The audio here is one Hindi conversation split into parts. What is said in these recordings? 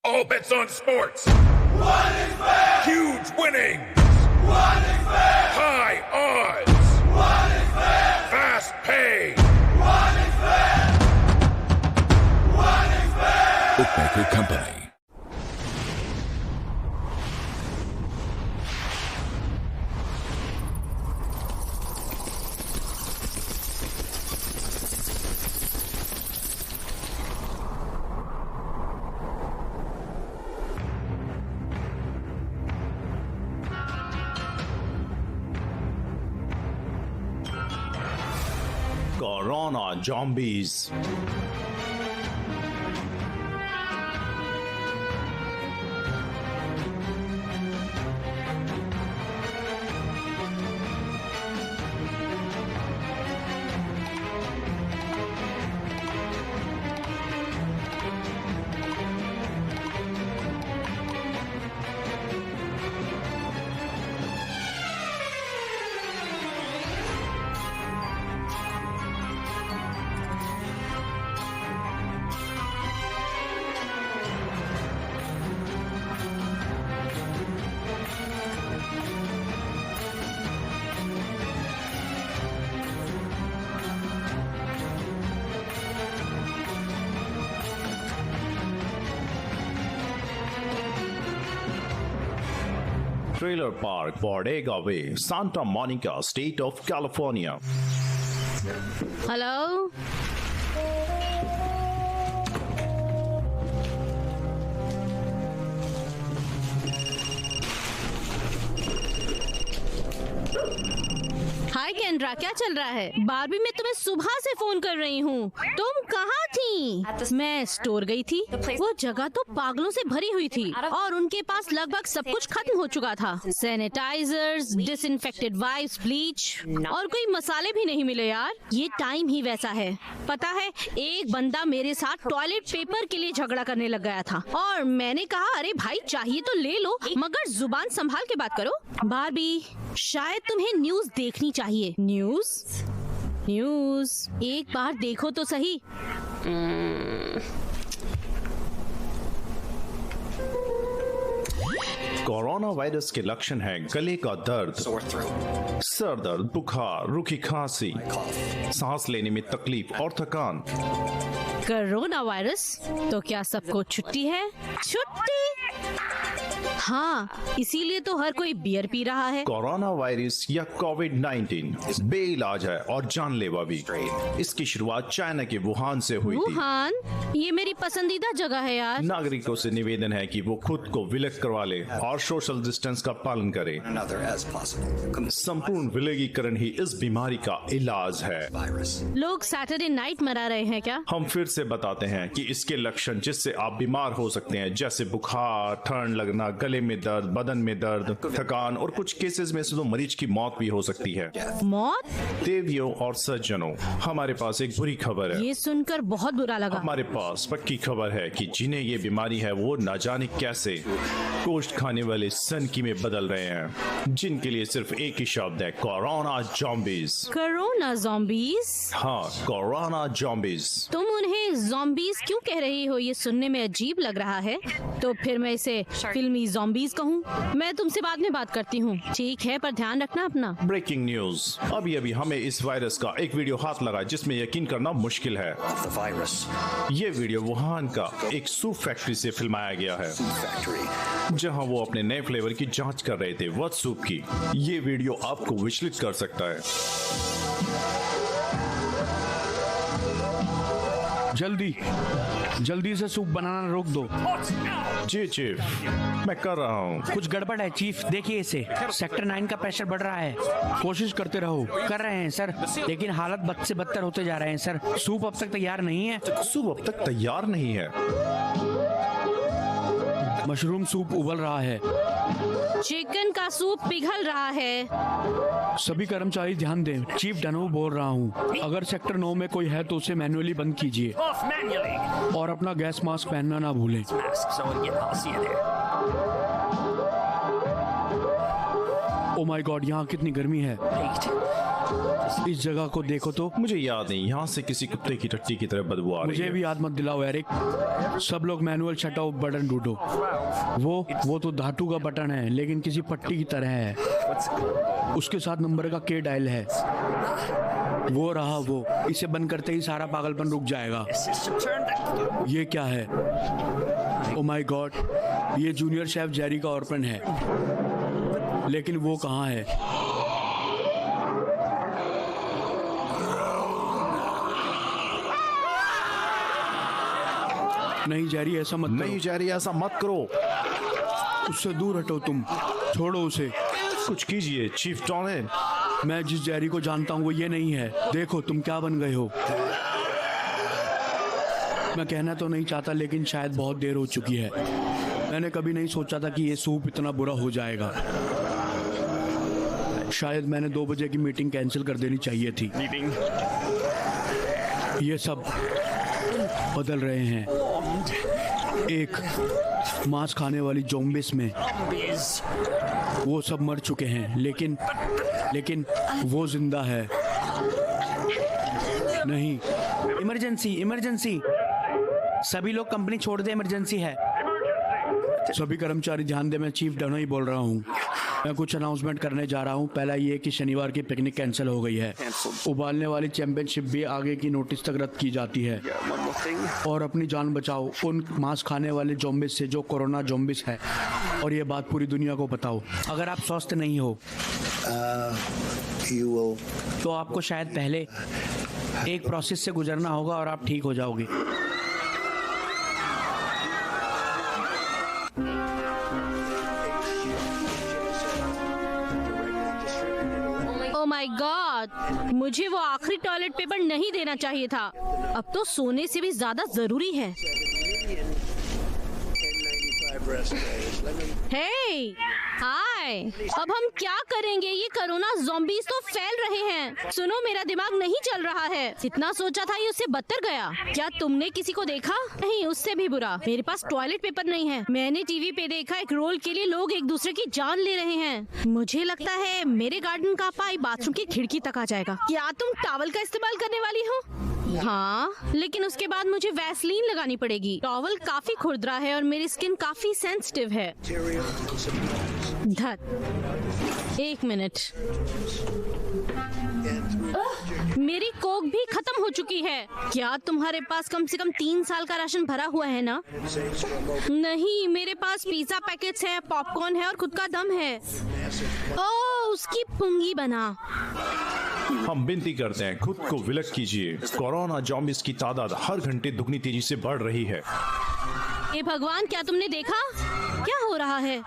All bets on sports. One is fair. Huge winnings. One is fair. High odds. One is fair. Fast pay. One is fair. One is fair. Bookmaker Company. Corona zombies. Trailer Park, Bodega Way, Santa Monica, State of California. Hello hi केंद्रा, क्या चल रहा है? बारबी, मैं तुम्हें सुबह से फोन कर रही हूँ। तुम कहाँ थी? मैं स्टोर गई थी। वो जगह तो पागलों से भरी हुई थी और उनके पास लगभग सब कुछ खत्म हो चुका था। सैनिटाइजर्स, डिसइंफेक्टेड वाइप्स, ब्लीच और कोई मसाले भी नहीं मिले यार। ये टाइम ही वैसा है। पता है, एक बंदा मेरे साथ टॉयलेट पेपर के लिए झगड़ा करने लग गया था और मैंने कहा, अरे भाई चाहिए तो ले लो, मगर जुबान संभाल के बात करो। बारबी, शायद तुम्हें न्यूज़ देखनी चाहिए। न्यूज़ एक बार देखो तो सही। कोरोना वायरस के लक्षण हैं गले का दर्द, सर दर्द, बुखार, रूखी खांसी, सांस लेने में तकलीफ और थकान। Corona virus? तो क्या सबको छुट्टी है? छुट्टी? हाँ, इसीलिए तो हर कोई बियर पी रहा है। कोरोना वायरस या कोविड-19 बेइलाज है और जानलेवा भी। इसकी शुरुआत चाइना के वुहान से हुई थी। वुहान? ये मेरी पसंदीदा जगह है यार। नागरिकों से निवेदन है कि वो खुद को विलग करवा ले और सोशल डिस्टेंस का पालन करें। संपूर्ण विलगीकरण ही इस बीमारी का इलाज है। लोग सैटरडे नाइट मना रहे हैं क्या? हम फिर से बताते हैं कि इसके लक्षण जिससे आप बीमार हो सकते हैं, जैसे बुखार, ठंड लगना, गले में दर्द, बदन में दर्द, थकान और कुछ केसेस में से तो मरीज की मौत भी हो सकती है। मौत? देवियों और सज्जनों, हमारे पास एक बुरी खबर है। ये सुनकर बहुत बुरा लगा। हमारे पास पक्की खबर है कि जिन्हें ये बीमारी है वो न जाने कैसे गोश्त खाने वाले सनकी में बदल रहे हैं, जिनके लिए सिर्फ एक ही शब्द है, कोरोना ज़ॉम्बीज। Corona zombies? हाँ, कोरोना ज़ॉम्बीज। तुम उन्हें ज़ॉम्बीज क्यों कह रही हो? ये सुनने में अजीब लग रहा है। तो फिर मैं इसे फिल्मी ज़ॉम्बीज कहूँ? मैं तुमसे बाद में बात करती हूँ, ठीक है? पर ध्यान रखना अपना। ब्रेकिंग न्यूज, अभी हमें इस वायरस का एक वीडियो हाथ लगा जिसमें यकीन करना मुश्किल है। ये वीडियो वुहान का एक सूप फैक्ट्री से फिल्माया गया है, जहां वो अपने नए फ्लेवर की जांच कर रहे थे, वट सूप की। ये वीडियो आपको विचलित कर सकता है। जल्दी से सूप बनाना रोक दो। जी चीफ, मैं कर रहा हूँ। कुछ गड़बड़ है चीफ, देखिए इसे। सेक्टर 9 का प्रेशर बढ़ रहा है। कोशिश करते रहो। कर रहे हैं सर, लेकिन हालत बद से बदतर होते जा रहे हैं सर। सूप अब तक तैयार नहीं है। सूप अब तक तैयार नहीं है। मशरूम सूप उबल रहा है। चिकन का सूप पिघल रहा है। सभी कर्मचारी ध्यान दें, चीफ डनो बोल रहा हूँ। अगर सेक्टर 9 में कोई है तो उसे मैन्युअली बंद कीजिए और अपना गैस मास्क पहनना ना भूलें। ओ माय गॉड, यहाँ कितनी गर्मी है। इस जगह को देखो तो। मुझे याद नहीं, यहाँ से किसी कुत्ते की टट्टी की तरह बदबू आ रही मुझे है। भी याद मत दिलाओ एरिक। सब लोग मैनुअल शट ऑफ बटन ढूंढो। वो तो धातु का बटन है लेकिन किसी पट्टी की तरह है। उसके साथ नंबर का के डायल है। वो रहा वो। इसे बंद करते ही सारा पागलपन रुक जाएगा। ये क्या है? ओ माय गॉड, ये जूनियर शेफ जेरी का ऑर्फन है। लेकिन वो कहाँ है? नहीं जेरी, ऐसा मत करो। नहीं जेरी, ऐसा मत करो। उससे दूर हटो तुम। छोड़ो उसे। कुछ कीजिए चीफ टॉनिन। मैं जिस जेरी को जानता हूँ वो ये नहीं है। देखो तुम क्या बन गए हो। मैं कहना तो नहीं चाहता लेकिन शायद बहुत देर हो चुकी है। मैंने कभी नहीं सोचा था कि ये सूप इतना बुरा हो जाएगा। शायद मैंने 2 बजे की मीटिंग कैंसिल कर देनी चाहिए थी। ये सब बदल रहे हैं। एक मांस खाने वाली ज़ॉम्बीज़ में वो सब मर चुके हैं लेकिन वो जिंदा है। नहीं, इमरजेंसी इमरजेंसी, सभी लोग कंपनी छोड़ दे, इमरजेंसी है। सभी कर्मचारी ध्यान दे, मैं चीफ डनो ही बोल रहा हूँ। मैं कुछ अनाउंसमेंट करने जा रहा हूँ। पहला ये कि शनिवार की पिकनिक कैंसिल हो गई है। उबालने वाली चैंपियनशिप भी आगे की नोटिस तक रद्द की जाती है। और अपनी जान बचाओ उन मांस खाने वाले ज़ॉम्बीज़ से जो कोरोना ज़ॉम्बीज़ है। और ये बात पूरी दुनिया को बताओ। अगर आप स्वस्थ नहीं हो तो आपको शायद पहले एक प्रोसेस से गुजरना होगा और आप ठीक हो जाओगे। ओह माय गॉड, मुझे वो आखिरी टॉयलेट पेपर नहीं देना चाहिए था। अब तो सोने से भी ज्यादा जरूरी है। हे, हाय, अब हम क्या करेंगे? ये कोरोना ज़ॉम्बीज़ तो फैल रहे हैं। सुनो, मेरा दिमाग नहीं चल रहा है। जितना सोचा था ये उससे बदतर गया। क्या तुमने किसी को देखा? नहीं, उससे भी बुरा। मेरे पास टॉयलेट पेपर नहीं है। मैंने टीवी पे देखा एक रोल के लिए लोग एक दूसरे की जान ले रहे हैं। मुझे लगता है मेरे गार्डन का पाइप बाथरूम की खिड़की तक आ जाएगा। क्या तुम टॉवल का इस्तेमाल करने वाली हो? हाँ, लेकिन उसके बाद मुझे वैसलीन लगानी पड़ेगी। टॉवल काफी खुरदरा है और मेरी स्किन काफी सेंसिटिव है। धत, 1 मिनट। मेरी कोक भी खत्म हो चुकी है। क्या तुम्हारे पास कम से कम 3 साल का राशन भरा हुआ है ना? नहीं, मेरे पास पिज्जा पैकेट्स है, पॉपकॉर्न है और खुद का दम है। ओह, उसकी पुंगी बना। हम विनती करते हैं, खुद को विलक कीजिए। कोरोना ज़ॉम्बीज़ की तादाद हर घंटे दुगनी तेजी से बढ़ रही है। हे भगवान, क्या तुमने देखा? क्या हो रहा है?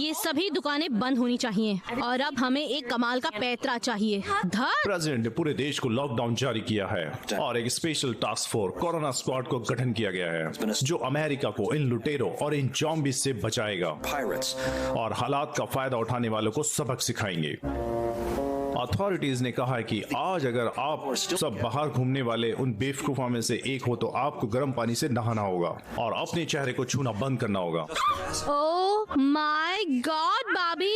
ये सभी दुकानें बंद होनी चाहिए और अब हमें एक कमाल का पैतरा चाहिए। प्रेसिडेंट ने पूरे देश को लॉकडाउन जारी किया है और एक special task force corona squad को गठन किया गया है जो अमेरिका को इन लुटेरों और इन ज़ॉम्बीज़ से बचाएगा और हालात का फायदा उठाने वालों को सबक सिखाएंगे। अथॉरिटीज ने कहा है कि आज अगर आप सब बाहर घूमने वाले उन बेवकूफों में से एक हो तो आपको गर्म पानी से नहाना होगा और अपने चेहरे को छूना बंद करना होगा। Oh my god Bobby,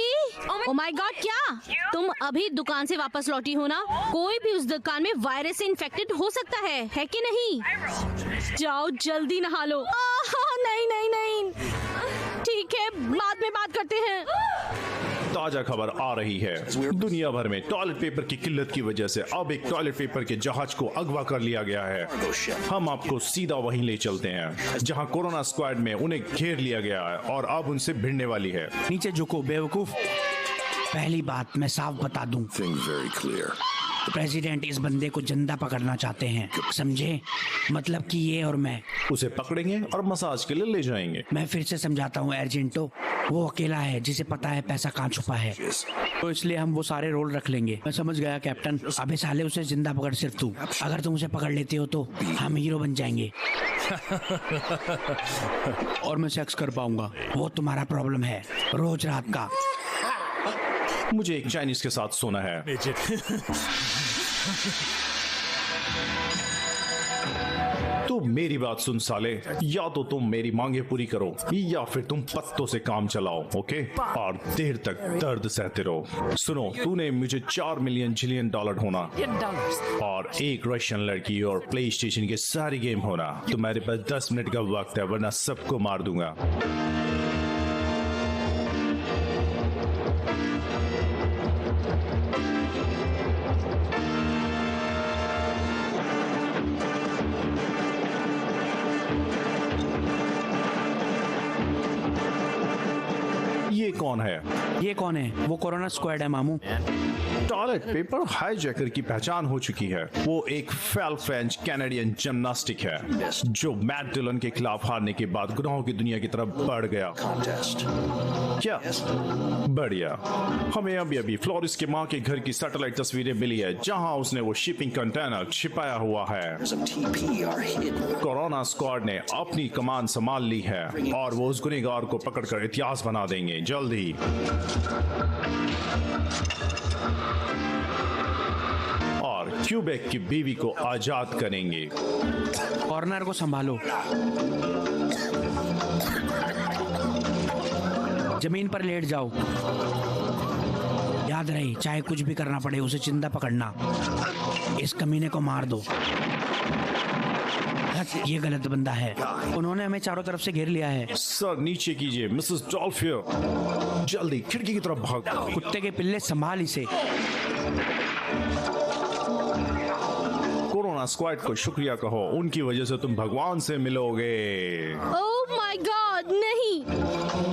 oh my god, क्या तुम अभी दुकान से वापस लौटी हो ना? कोई भी उस दुकान में वायरस से इन्फेक्टेड हो सकता है कि नहीं? जाओ जल्दी नहा लो। नहीं नहीं नहीं, ठीक है, बाद में बात करते हैं। ताजा खबर आ रही है, दुनिया भर में टॉयलेट पेपर की किल्लत की वजह से अब एक टॉयलेट पेपर के जहाज को अगवा कर लिया गया है। हम आपको सीधा वहीं ले चलते हैं जहां कोरोना स्क्वाड में उन्हें घेर लिया गया है और अब उनसे भिड़ने वाली है। नीचे झुको बेवकूफ। पहली बात मैं साफ बता दूं, प्रेसिडेंट इस बंदे को जिंदा पकड़ना चाहते हैं, समझे? मतलब कि ये और मैं उसे पकड़ेंगे और मसाज के लिए ले जाएंगे। मैं फिर से समझाता हूँ एजेंटो, वो अकेला है जिसे पता है पैसा कहाँ छुपा है, तो इसलिए हम वो सारे रोल रख लेंगे। मैं समझ गया कैप्टन। अबे साले, उसे जिंदा पकड़ सिर्फ तू। अगर तुम उसे पकड़ लेते हो तो हम हीरो बन जाएंगे और मैं सेक्स कर पाऊंगा। वो तुम्हारा प्रॉब्लम है, रोज रात का। मुझे एक चाइनीज के साथ सोना है। तू मेरी बात सुन साले, या तो तुम मेरी मांगे पूरी करो या फिर तुम पत्तों से काम चलाओ, ओके? और देर तक दर्द सहते रहो। सुनो, तूने मुझे $4 मिलियन होना और एक रशियन लड़की और प्ले स्टेशन के सारे गेम होना। तुम्हारे पास 10 मिनट का वक्त है, वरना सबको मार दूंगा। ये कौन है? ये कौन है? वो कोरोना स्क्वाड है मामू। टॉयलेट पेपर हाईजैकर की पहचान हो चुकी है। वो एक फेल फ्रेंच कैनेडियन जिम्नास्टिक है जो मैट डिलन के खिलाफ हारने के बाद गुनाहों की दुनिया की तरफ बढ़ गया। क्या बढ़िया। हमें अभी अभी फ्लोरिस के माँ के घर की सैटेलाइट तस्वीरें मिली है जहां उसने वो शिपिंग कंटेनर छिपाया हुआ है। कोरोना स्क्वाड ने अपनी कमान संभाल ली है और वो उस गुनहगार को पकड़कर इतिहास बना देंगे जल्द ही। और क्यूबेक की बीवी को आजाद करेंगे। कॉर्नर को संभालो। जमीन पर लेट जाओ। याद रहे, चाहे कुछ भी करना पड़े उसे जिंदा पकड़ना। इस कमीने को मार दो। ये गलत बंदा है। उन्होंने हमें चारों तरफ से घेर लिया है। सर नीचे कीजिए मिसेस डॉल्फियर। जल्दी खिड़की की तरफ भागो। कुत्ते के पिल्ले, संभाल इसे। कोरोना स्क्वाड को शुक्रिया कहो, उनकी वजह से तुम भगवान से मिलोगे। ओह माय गॉड, नहीं।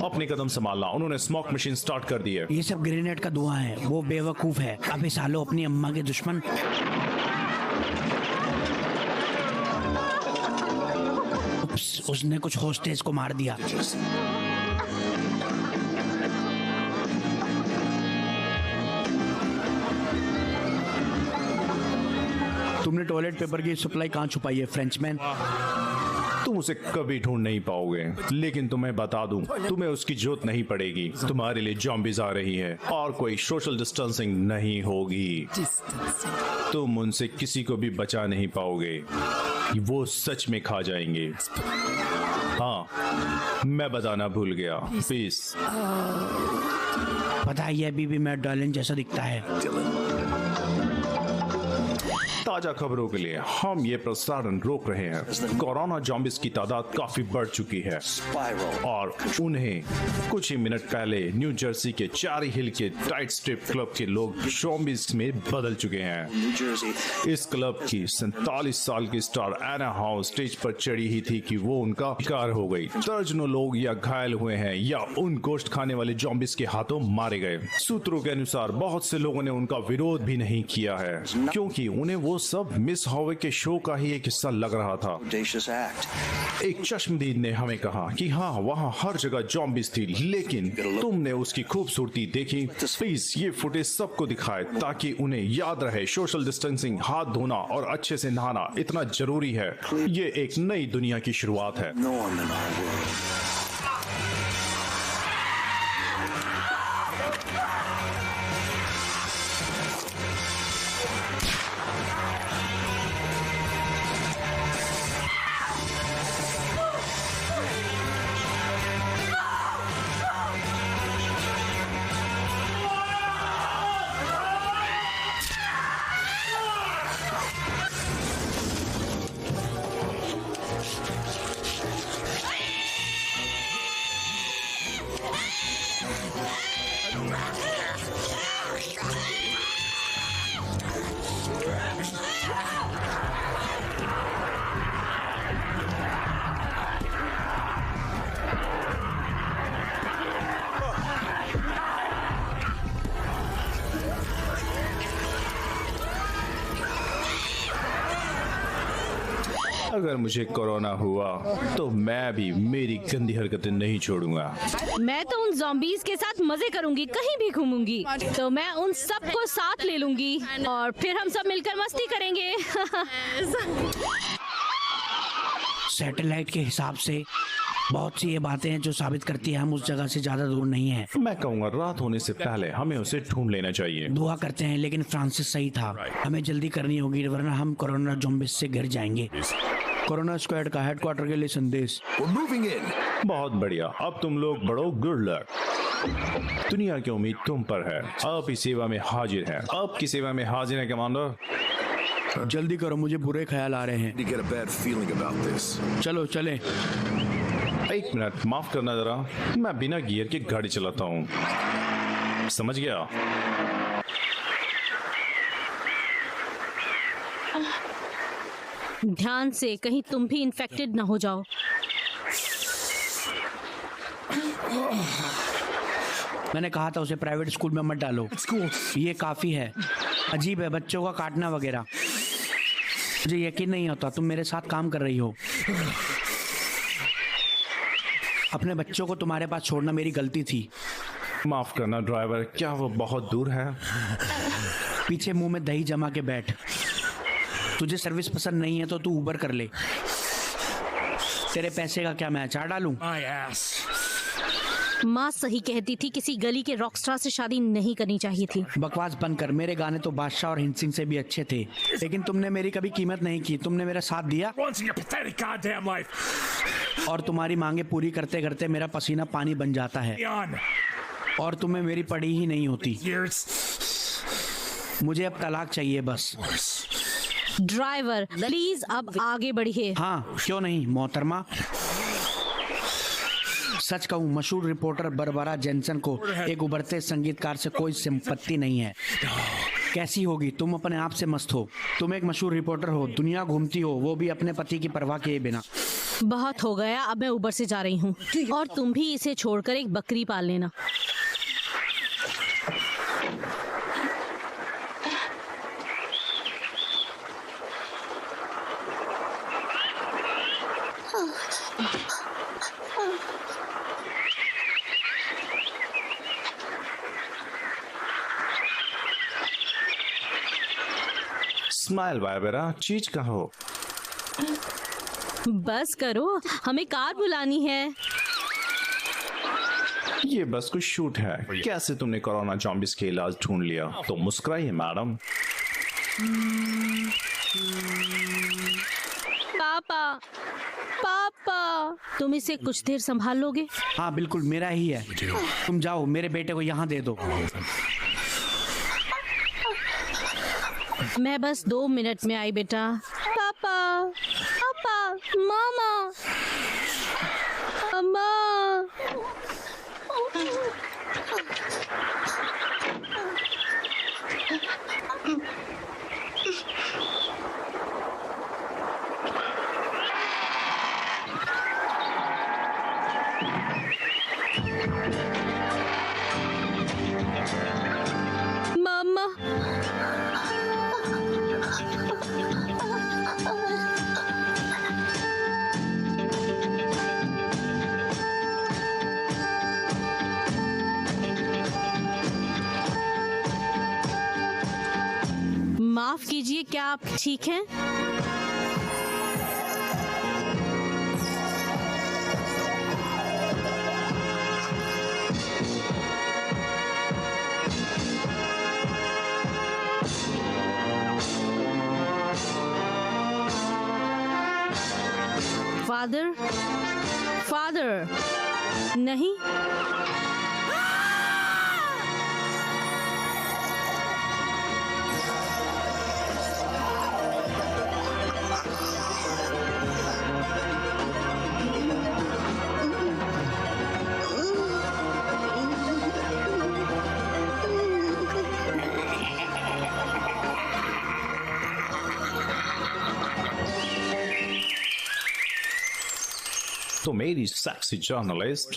अपने कदम संभालना। उन्होंने स्मोक मशीन स्टार्ट कर दी है। ये सब ग्रेनेड का धुआं है। वो बेवकूफ है। अबे सालो, अपनी अम्मा के दुश्मन। उसने कुछ होस्टेज को मार दिया। तुमने टॉयलेट पेपर की सप्लाई कहाँ छुपाई है फ्रेंचमैन? तुम उसे कभी ढूंढ नहीं पाओगे, लेकिन तुम्हें बता दूं, तुम्हें उसकी जरूरत नहीं पड़ेगी। तुम्हारे लिए ज़ॉम्बीज़ आ रही है और कोई सोशल डिस्टेंसिंग नहीं होगी। तुम उनसे किसी को भी बचा नहीं पाओगे। वो सच में खा जाएंगे। हाँ, मैं बताना भूल गया। पीस। पता है, ये अभी भी मैट डार्लिन जैसा दिखता है। ताजा खबरों के लिए हम ये प्रसारण रोक रहे हैं। कोरोना ज़ॉम्बीज़ की तादाद काफी बढ़ चुकी है और उन्हें कुछ ही मिनट पहले न्यू जर्सी के चारी हिल के टाइट स्ट्रिप क्लब के लोग ज़ॉम्बीज़ में बदल चुके हैं। इस क्लब की 47 साल की स्टार एना हाउस स्टेज पर चढ़ी ही थी कि वो उनका शिकार हो गई। दर्जनों लोग या घायल हुए हैं या उन गोश्त खाने वाले ज़ॉम्बीज़ के हाथों मारे गए। सूत्रों के अनुसार बहुत से लोगों ने उनका विरोध भी नहीं किया है क्योंकि उन्हें वो सब मिस हॉवे के शो का ही एक हिस्सा लग रहा था। एक चश्मदीद ने हमें कहा कि हाँ, वहाँ हर जगह ज़ॉम्बीज़ थी, लेकिन तुमने उसकी खूबसूरती देखी? प्लीज ये फुटेज सबको दिखाए ताकि उन्हें याद रहे सोशल डिस्टेंसिंग, हाथ धोना और अच्छे से नहाना इतना जरूरी है। ये एक नई दुनिया की शुरुआत है। अगर मुझे कोरोना हुआ तो मैं भी मेरी गंदी हरकतें नहीं छोड़ूंगा। मैं तो उन ज़ॉम्बीज़ के साथ मजे करूंगी, कहीं भी घूमूंगी तो मैं उन सबको साथ ले लूंगी और फिर हम सब मिलकर मस्ती करेंगे। सैटेलाइट के हिसाब से बहुत सी ये बातें हैं जो साबित करती है हम उस जगह से ज्यादा दूर नहीं है। मैं कहूँगा रात होने से पहले हमें उसे ढूंढ लेना चाहिए। दुआ करते हैं, लेकिन फ्रांसिस सही था। हमें जल्दी करनी होगी वरना हम कोरोना ज़ॉम्बीज़ से घिर जाएंगे। कोरोना स्क्वाड का हेडक्वार्टर के लिए संदेश। We're moving in. बहुत बढ़िया, अब तुम लोग बढ़ो, गुड लक। दुनिया की उम्मीद तुम पर है, आपकी सेवा में हाजिर है। आपकी सेवा में हाजिर है कमांडर। जल्दी करो, मुझे बुरे ख्याल आ रहे हैं। You get a bad feeling about this. चलो चले। एक मिनट, माफ करना जरा, मैं बिना गियर के गाड़ी चलाता हूँ, समझ गया? ध्यान से, कहीं तुम भी इन्फेक्टेड ना हो जाओ। मैंने कहा था उसे प्राइवेट स्कूल में मत डालो। ये काफी है। अजीब है, बच्चों का काटना वगैरह। मुझे यकीन नहीं होता तुम मेरे साथ काम कर रही हो। अपने बच्चों को तुम्हारे पास छोड़ना मेरी गलती थी। माफ करना ड्राइवर, क्या वो बहुत दूर है? पीछे मुंह में दही जमा के बैठ। तुझे सर्विस पसंद नहीं है तो तू उबर कर ले। तेरे पैसे का क्या मैं अचार डालूं? My ass. माँ सही कहती थी, किसी गली के रॉकस्टार से शादी नहीं करनी चाहिए थी। बकवास बंद कर। मेरे गाने तो बादशाह और हिंसिंग से भी अच्छे थे, लेकिन तुमने मेरी कभी कीमत नहीं की। तुमने मेरा साथ दिया Once in your pathetic goddamn life. और तुम्हारी मांगे पूरी करते करते मेरा पसीना पानी बन जाता है Beyond और तुम्हें मेरी पड़ी ही नहीं होती। years. मुझे अब तलाक चाहिए बस। ड्राइवर प्लीज अब आगे बढ़िए। हाँ क्यों नहीं मोहतरमा। सच कहूँ, मशहूर रिपोर्टर बरबरा जेनसन को एक उभरते संगीतकार से कोई सिंपत्ति नहीं है। कैसी होगी? तुम अपने आप से मस्त हो। तुम एक मशहूर रिपोर्टर हो, दुनिया घूमती हो, वो भी अपने पति की परवाह किए बिना। बहुत हो गया, अब मैं उबर से जा रही हूँ और तुम भी इसे छोड़कर एक बकरी पाल लेना। स्माइल बाय बेरा, चीज कहाँ हो? बस करो, हमें कार बुलानी है। ये बस कुछ शूट है। कैसे तुमने कोरोना जॉम्बिस के इलाज ढूंढ लिया? तो मुस्कुराइए मैडम। पापा पापा, तुम इसे कुछ देर संभाल लोगे? हाँ बिल्कुल, मेरा ही है। तुम जाओ, मेरे बेटे को यहाँ दे दो। मैं बस 2 मिनट में आई बेटा। पापा पापा, मामा अम्मा। मामा माफ कीजिए, क्या आप ठीक हैं? फादर फादर नहीं। तो मेरी सेक्सी जर्नलिस्ट,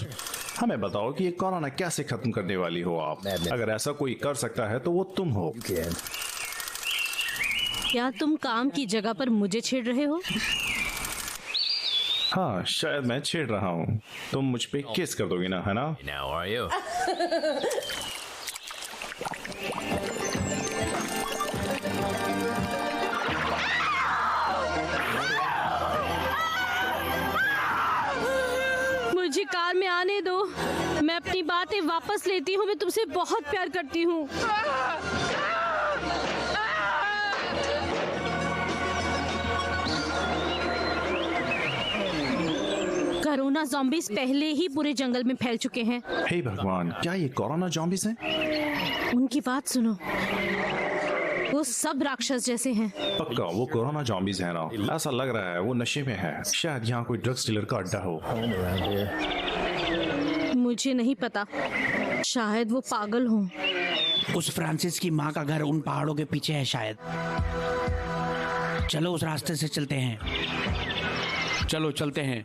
हमें बताओ कि ये कोरोना कैसे खत्म करने वाली हो आप? अगर ऐसा कोई कर सकता है तो वो तुम हो। क्या तुम काम की जगह पर मुझे छेड़ रहे हो? हाँ, शायद मैं छेड़ रहा हूँ। तुम मुझ पे केस कर दोगी ना, है ना? Now are you? मुझे कार में आने दो, मैं अपनी बातें वापस लेती हूँ। मैं तुमसे बहुत प्यार करती हूँ। कोरोना ज़ॉम्बीज़ पहले ही पूरे जंगल में फैल चुके हैं। हे भगवान, क्या ये कोरोना ज़ॉम्बीज़ हैं? उनकी बात सुनो, वो सब राक्षस जैसे हैं। पक्का वो कोरोना ज़ॉम्बीज़ हैं ना? ऐसा लग रहा है वो नशे में है। शायद यहाँ कोई ड्रग्स डीलर का अड्डा हो। मुझे नहीं पता, शायद वो पागल हों। उस फ्रांसिस की माँ का घर उन पहाड़ों के पीछे है शायद। चलो उस रास्ते से चलते हैं। चलो चलते हैं।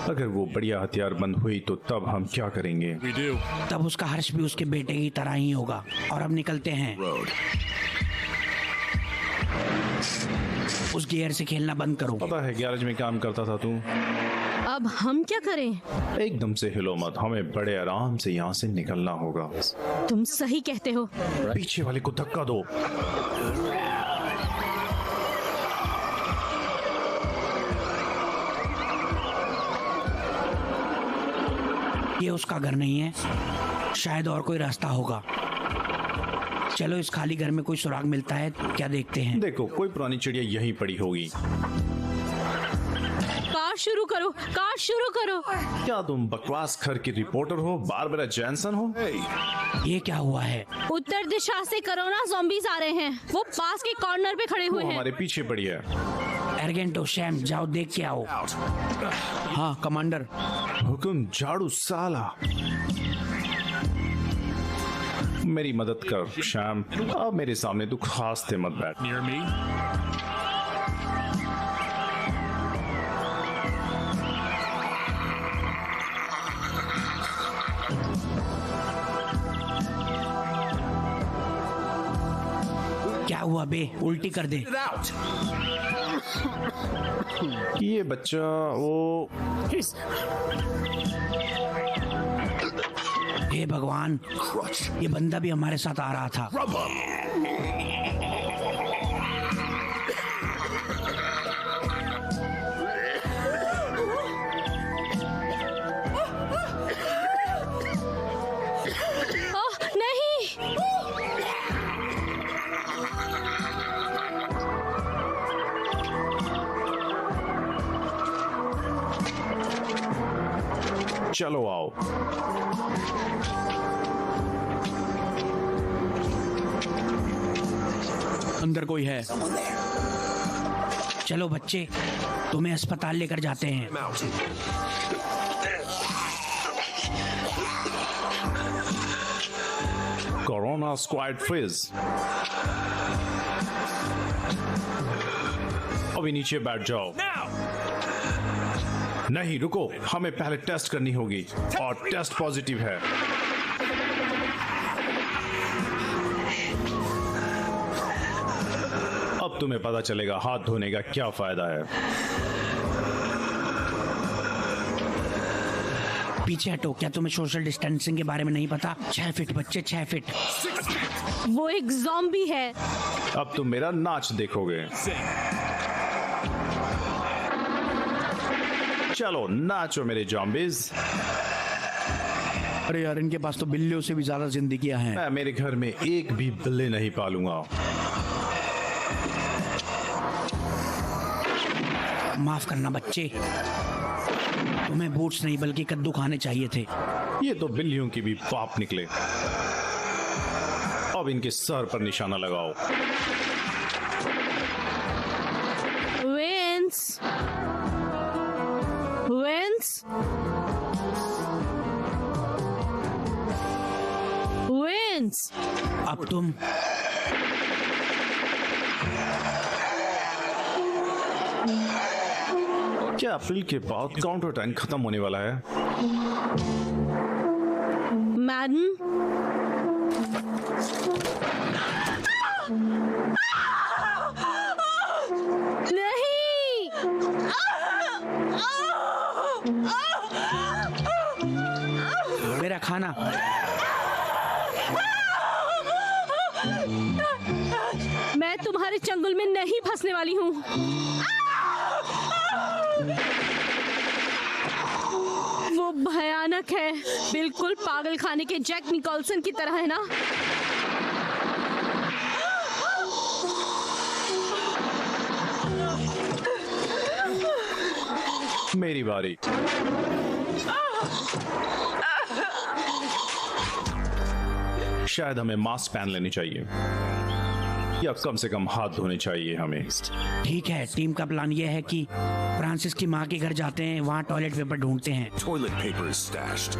अगर वो बढ़िया हथियारबंद हुई तो तब हम क्या करेंगे? तब उसका हर्ष भी उसके बेटे की तरह ही होगा। और अब निकलते हैं। उस गियर से खेलना बंद करो। पता है गैरेज में काम करता था तू। अब हम क्या करें? एकदम से हिलो मत, हमें बड़े आराम से यहाँ से निकलना होगा। तुम सही कहते हो। पीछे वाले को धक्का दो। ये उसका घर नहीं है, शायद और कोई रास्ता होगा। चलो इस खाली घर में कोई सुराग मिलता है क्या देखते हैं। देखो कोई पुरानी चिड़िया यहीं पड़ी होगी। कार शुरू करो, कार शुरू करो। क्या तुम बकवास घर की रिपोर्टर हो? बारबरा जैनसन हो? ये क्या हुआ है? उत्तर दिशा से कोरोना ज़ॉम्बीज़ आ रहे हैं। वो पास के कॉर्नर पे खड़े वो हुए हैं। हमारे पीछे पड़ी है। एर्गेंटो, शैम, जाओ देख के आओ। हाँ कमांडर। हुकुम झाड़ू साला। मेरी मदद कर शैम। अब मेरे सामने तू खास थे मत बैठ। Near me? क्या हुआ बे? उल्टी कर दे। Get out! ये बच्चा वो हे भगवान, ये बंदा भी हमारे साथ आ रहा था। ओह नहीं, चलो आओ। अंदर कोई है। चलो बच्चे, तुम्हें अस्पताल लेकर जाते हैं। Corona squad freeze. अभी नीचे बैठ जाओ। नहीं रुको, हमें पहले टेस्ट करनी होगी और टेस्ट पॉजिटिव है। अब तुम्हें पता चलेगा हाथ धोने का क्या फायदा है। पीछे हटो। क्या तुम्हें सोशल डिस्टेंसिंग के बारे में नहीं पता? 6 फीट बच्चे, 6 फीट। वो एक ज़ॉम्बी है। अब तुम मेरा नाच देखोगे। चलो नाचो मेरे ज़ॉम्बीज़। अरे यार, इनके पास तो बिल्लियों से भी ज्यादा जिंदगियां हैं। मैं मेरे घर में एक भी बिल्ली नहीं पालूंगा। माफ करना बच्चे, तुम्हें बूट्स नहीं बल्कि कद्दू खाने चाहिए थे। ये तो बिल्लियों की भी पाप निकले। अब इनके सर पर निशाना लगाओ। Vance, Vance, Vance. अब तुम क्या अप्रैल के बाद काउंटर टाइम खत्म होने वाला है? मैडम, नहीं। मेरा खाना। मैं तुम्हारे चंगुल में नहीं फंसने वाली हूँ। वो भयानक है, बिल्कुल पागल खाने के जैक निकोल्सन की तरह है ना। मेरी बारी। शायद हमें मास्क पहन लेनी चाहिए या कम से कम हाथ धोने चाहिए हमें। ठीक है, टीम का प्लान ये है कि फ्रांसिस की माँ के घर जाते हैं, वहाँ टॉयलेट पेपर ढूंढते हैं। Toilet paper is stashed.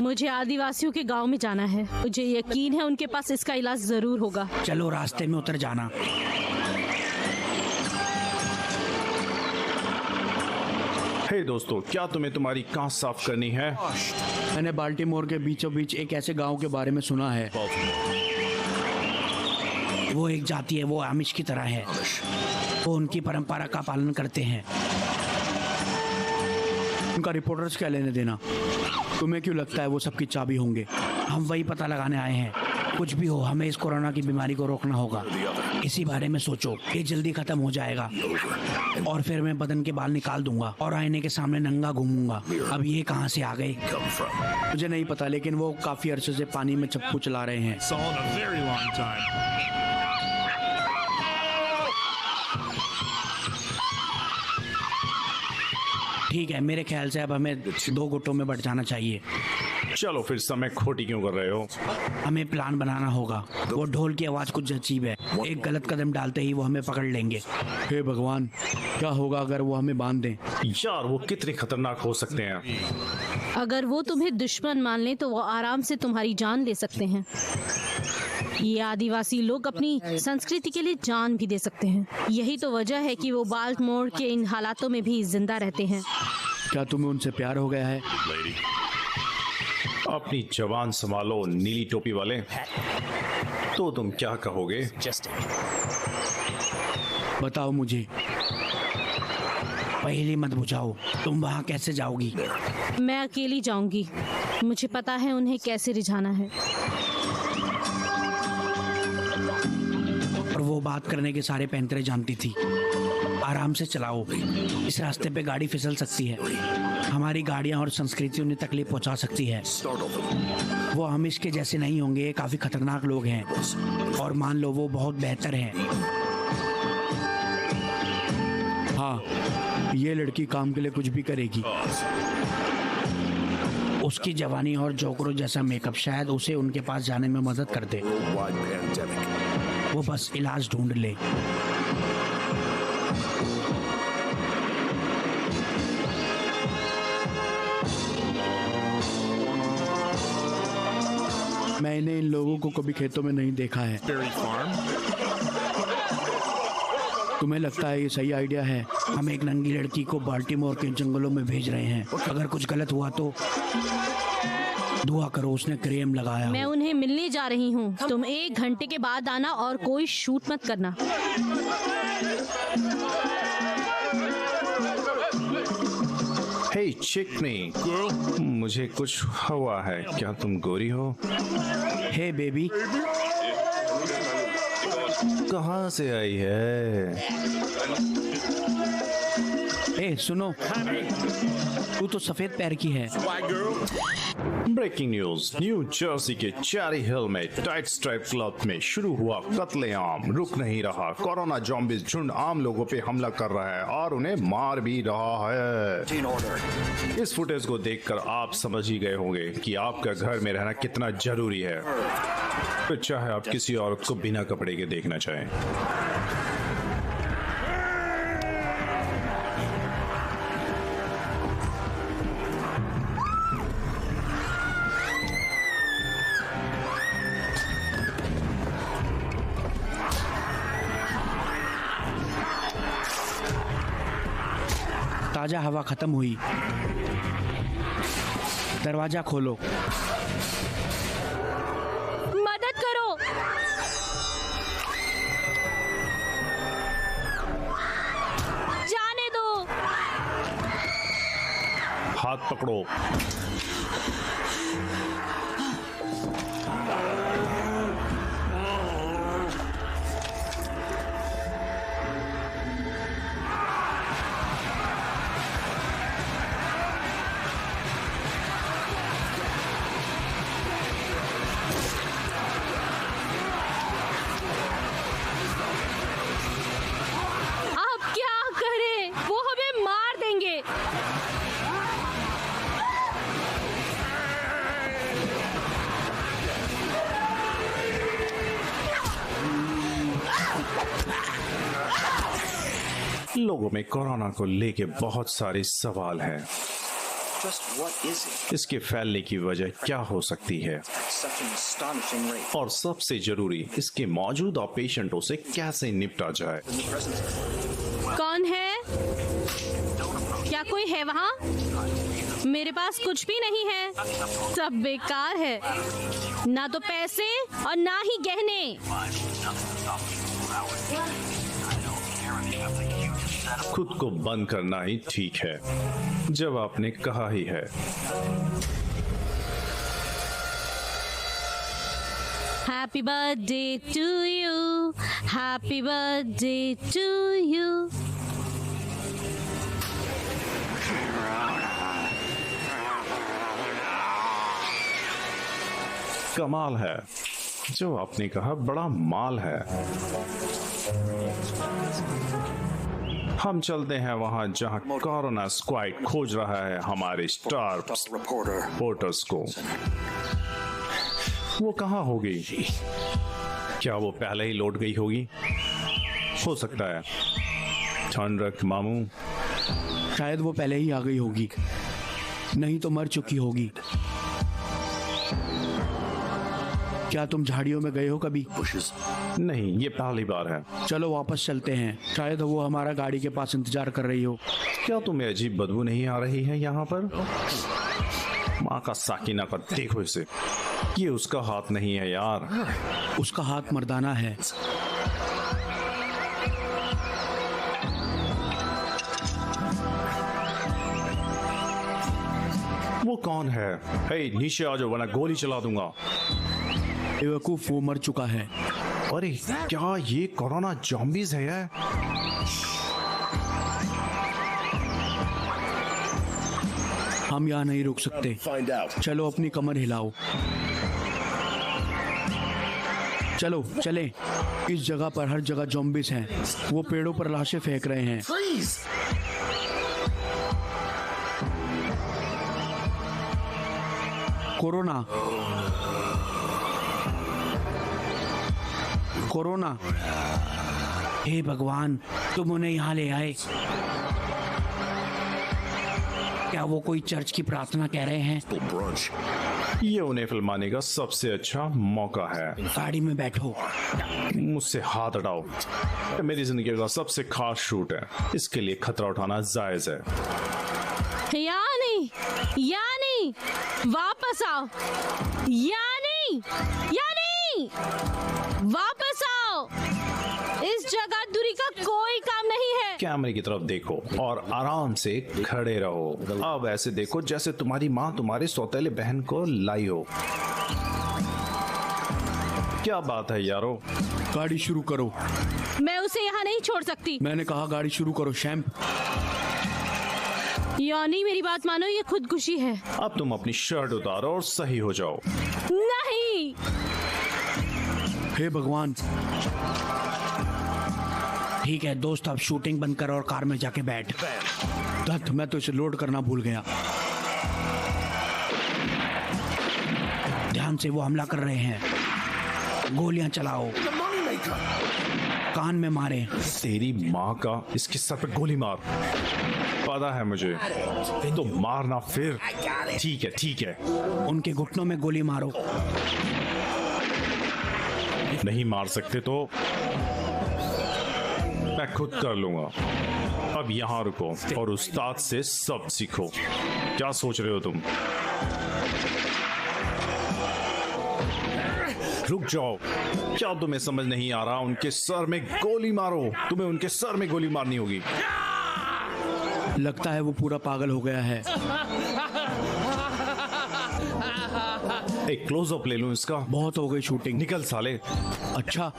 मुझे आदिवासियों के गांव में जाना है। मुझे यकीन है उनके पास इसका इलाज जरूर होगा। चलो रास्ते में उतर जाना। हे दोस्तों, क्या तुम्हें तुम्हारी कांच साफ करनी है? मैंने बाल्टीमोर के बीचों बीच एक ऐसे गांव के बारे में सुना है। वो एक जाति है, वो आमिश की तरह है। वो उनकी परंपरा का पालन करते हैं। उनका रिपोर्टर्स क्या लेने देना? तुम्हें क्यों लगता है वो सबकी चाबी होंगे? हम वही पता लगाने आए हैं। कुछ भी हो, हमें इस कोरोना की बीमारी को रोकना होगा। इसी बारे में सोचो। ये जल्दी खत्म हो जाएगा और फिर मैं बदन के बाल निकाल दूंगा और आईने के सामने नंगा घूमूंगा। अब ये कहाँ से आ गए? मुझे नहीं पता, लेकिन वो काफी अरसे से पानी में चप्पू चला रहे हैं। Saw in a very long time. ठीक है, मेरे ख्याल से अब हमें 2 गुटों में बट जाना चाहिए। चलो फिर समय खोटी क्यों कर रहे हो? हमें प्लान बनाना होगा। वो ढोल की आवाज कुछ अजीब है। एक गलत कदम डालते ही वो हमें पकड़ लेंगे। हे भगवान, क्या होगा अगर वो हमें बांध दें? यार, वो कितने खतरनाक हो सकते हैं। अगर वो तुम्हें दुश्मन मान ले तो वो आराम से तुम्हारी जान ले सकते हैं। ये आदिवासी लोग अपनी संस्कृति के लिए जान भी दे सकते हैं। यही तो वजह है कि वो बाल्टीमोर के इन हालातों में भी जिंदा रहते हैं। क्या तुम्हें उनसे प्यार हो गया है? अपनी जवान संभालो नीली टोपी वाले। तो तुम क्या कहोगे? बताओ मुझे। पहले मत बुझाओ। तुम वहाँ कैसे जाओगी? मैं अकेली जाऊंगी। मुझे पता है उन्हें कैसे रिझाना है। और वो बात करने के सारे पैंतरे जानती थी। आराम से चलाओ। इस रास्ते पे गाड़ी फिसल सकती है। हमारी गाड़ियाँ और संस्कृति उन्हें तकलीफ पहुंचा सकती है। वो हम इसके जैसे नहीं होंगे। काफी खतरनाक लोग हैं और मान लो वो बहुत बेहतर हैं। हाँ, ये लड़की काम के लिए कुछ भी करेगी। उसकी जवानी और जोकरो जैसा मेकअप शायद उसे उनके पास जाने में मदद कर दे। Worldwide pandemic. वो बस इलाज ढूंढ ले। मैंने इन लोगों को कभी खेतों में नहीं देखा है। Berry farm. तुम्हें लगता है ये सही आइडिया है? हम एक नंगी लड़की को बाल्टीमोर के जंगलों में भेज रहे हैं। अगर कुछ गलत हुआ तो दुआ करो उसने क्रीम लगाया मैं हो। उन्हें मिलने जा रही हूँ। तुम 1 घंटे के बाद आना और कोई शूट मत करना। हे चिकनी, मुझे कुछ हुआ है। क्या तुम गोरी हो? हे बेबी, कहाँ से आई है? ए सुनो, तू तो सफेद पैर की है। ब्रेकिंग न्यूज, न्यू जर्सी के चेरी हिल में टाइट स्ट्राइप क्लब में शुरू हुआ कत्लेआम रुक नहीं रहा। कोरोना ज़ॉम्बीज़ झुंड आम लोगों पे हमला कर रहा है और उन्हें मार भी रहा है। इस फुटेज को देखकर आप समझ ही गए होंगे कि आपका घर में रहना कितना जरूरी है, फिर चाहे आप किसी औरत को बिना कपड़े के देखना चाहें। ताजा हवा खत्म हुई। दरवाजा खोलो। मदद करो। जाने दो। हाथ पकड़ो। अब क्या करें? वो हमें मार देंगे। लोगों में कोरोना को लेके बहुत सारे सवाल हैं। Just what is it? इसके फैलने की वजह क्या हो सकती है Such an astonishing rate. और सबसे जरूरी इसके मौजूदा पेशेंटों से कैसे निपटा जाए। In the presence कौन है? क्या कोई है वहाँ? मेरे पास कुछ भी नहीं है, सब बेकार है, ना तो पैसे और ना ही गहने। खुद को बंद करना ही ठीक है, जब आपने कहा ही है। Happy birthday to you, happy birthday to you. कमाल है, जो आपने कहा बड़ा माल है। हम चलते हैं वहां जहां कोरोना स्क्वाड खोज रहा है हमारे स्टार reporter. रिपोर्टर्स को। वो कहाँ होगी? क्या वो पहले ही लौट गई होगी? हो सकता है। ठंड रख मामू। शायद वो पहले ही आ गई होगी, नहीं तो मर चुकी होगी। क्या तुम झाड़ियों में गए हो कभी? नहीं, ये पहली बार है। चलो वापस चलते हैं, शायद वो हमारा गाड़ी के पास इंतजार कर रही हो। क्या तुम्हें अजीब बदबू नहीं आ रही है यहाँ पर? माँ का साकिना का देखो इसे, ये उसका हाथ नहीं है यार। उसका हाथ मर्दाना है। वो कौन है? हे, नीचे आ जाओ वरना गोली चला दूंगा। बेवकूफ, वो मर चुका है। अरे क्या ये कोरोना जॉम्बीज है यार? हम यहाँ नहीं रुक सकते। चलो अपनी कमर हिलाओ। चलो चलें। इस जगह पर हर जगह ज़ॉम्बीज हैं। वो पेड़ों पर लाशें फेंक रहे हैं। Corona, corona. हे भगवान, तुम उन्हें यहाँ ले आए। क्या वो कोई चर्च की प्रार्थना कह रहे हैं? ये उन्हें फिल्माने का सबसे अच्छा मौका है। गाड़ी में बैठो। मुझसे हाथ हटाओ। ये मेरी जिंदगी का सबसे खास शूट है, इसके लिए खतरा उठाना जायज है। यानी वापस आओ। यानी वापस आओ। इस जगह दूरी का कोई काम नहीं है। कैमरे की तरफ देखो और आराम से खड़े रहो। अब ऐसे देखो जैसे तुम्हारी माँ तुम्हारे सौतेले बहन को लाई हो। क्या बात है यारो? गाड़ी शुरू करो। मैं उसे यहाँ नहीं छोड़ सकती। मैंने कहा गाड़ी शुरू करो शैम्प। यानी मेरी बात मानो, ये खुदकुशी है। अब तुम अपनी शर्ट उतारो और सही हो जाओ। नहीं। हे भगवान। ठीक है दोस्त, अब शूटिंग बंद कर और कार में जाके बैठ। दत्त, मैं तो इसे लोड करना भूल गया। ध्यान से, वो हमला कर रहे हैं। गोलियां चलाओ। कान में मारे। तेरी माँ का, इसके सर पे गोली मार। पता है मुझे, तो मारना फिर। ठीक है। उनके घुटनों में गोली मारो। नहीं मार सकते तो मैं खुद कर लूंगा। अब यहाँ रुको और उस्ताद से सब सीखो। क्या सोच रहे हो तुम? रुक जाओ। क्या तुम्हें समझ नहीं आ रहा? उनके सर में गोली मारो। तुम्हें उनके सर में गोली मारनी होगी। लगता है वो पूरा पागल हो गया है। एक क्लोजअप ले लूं इसका? बहुत हो गई शूटिंग। निकल साले। अच्छा,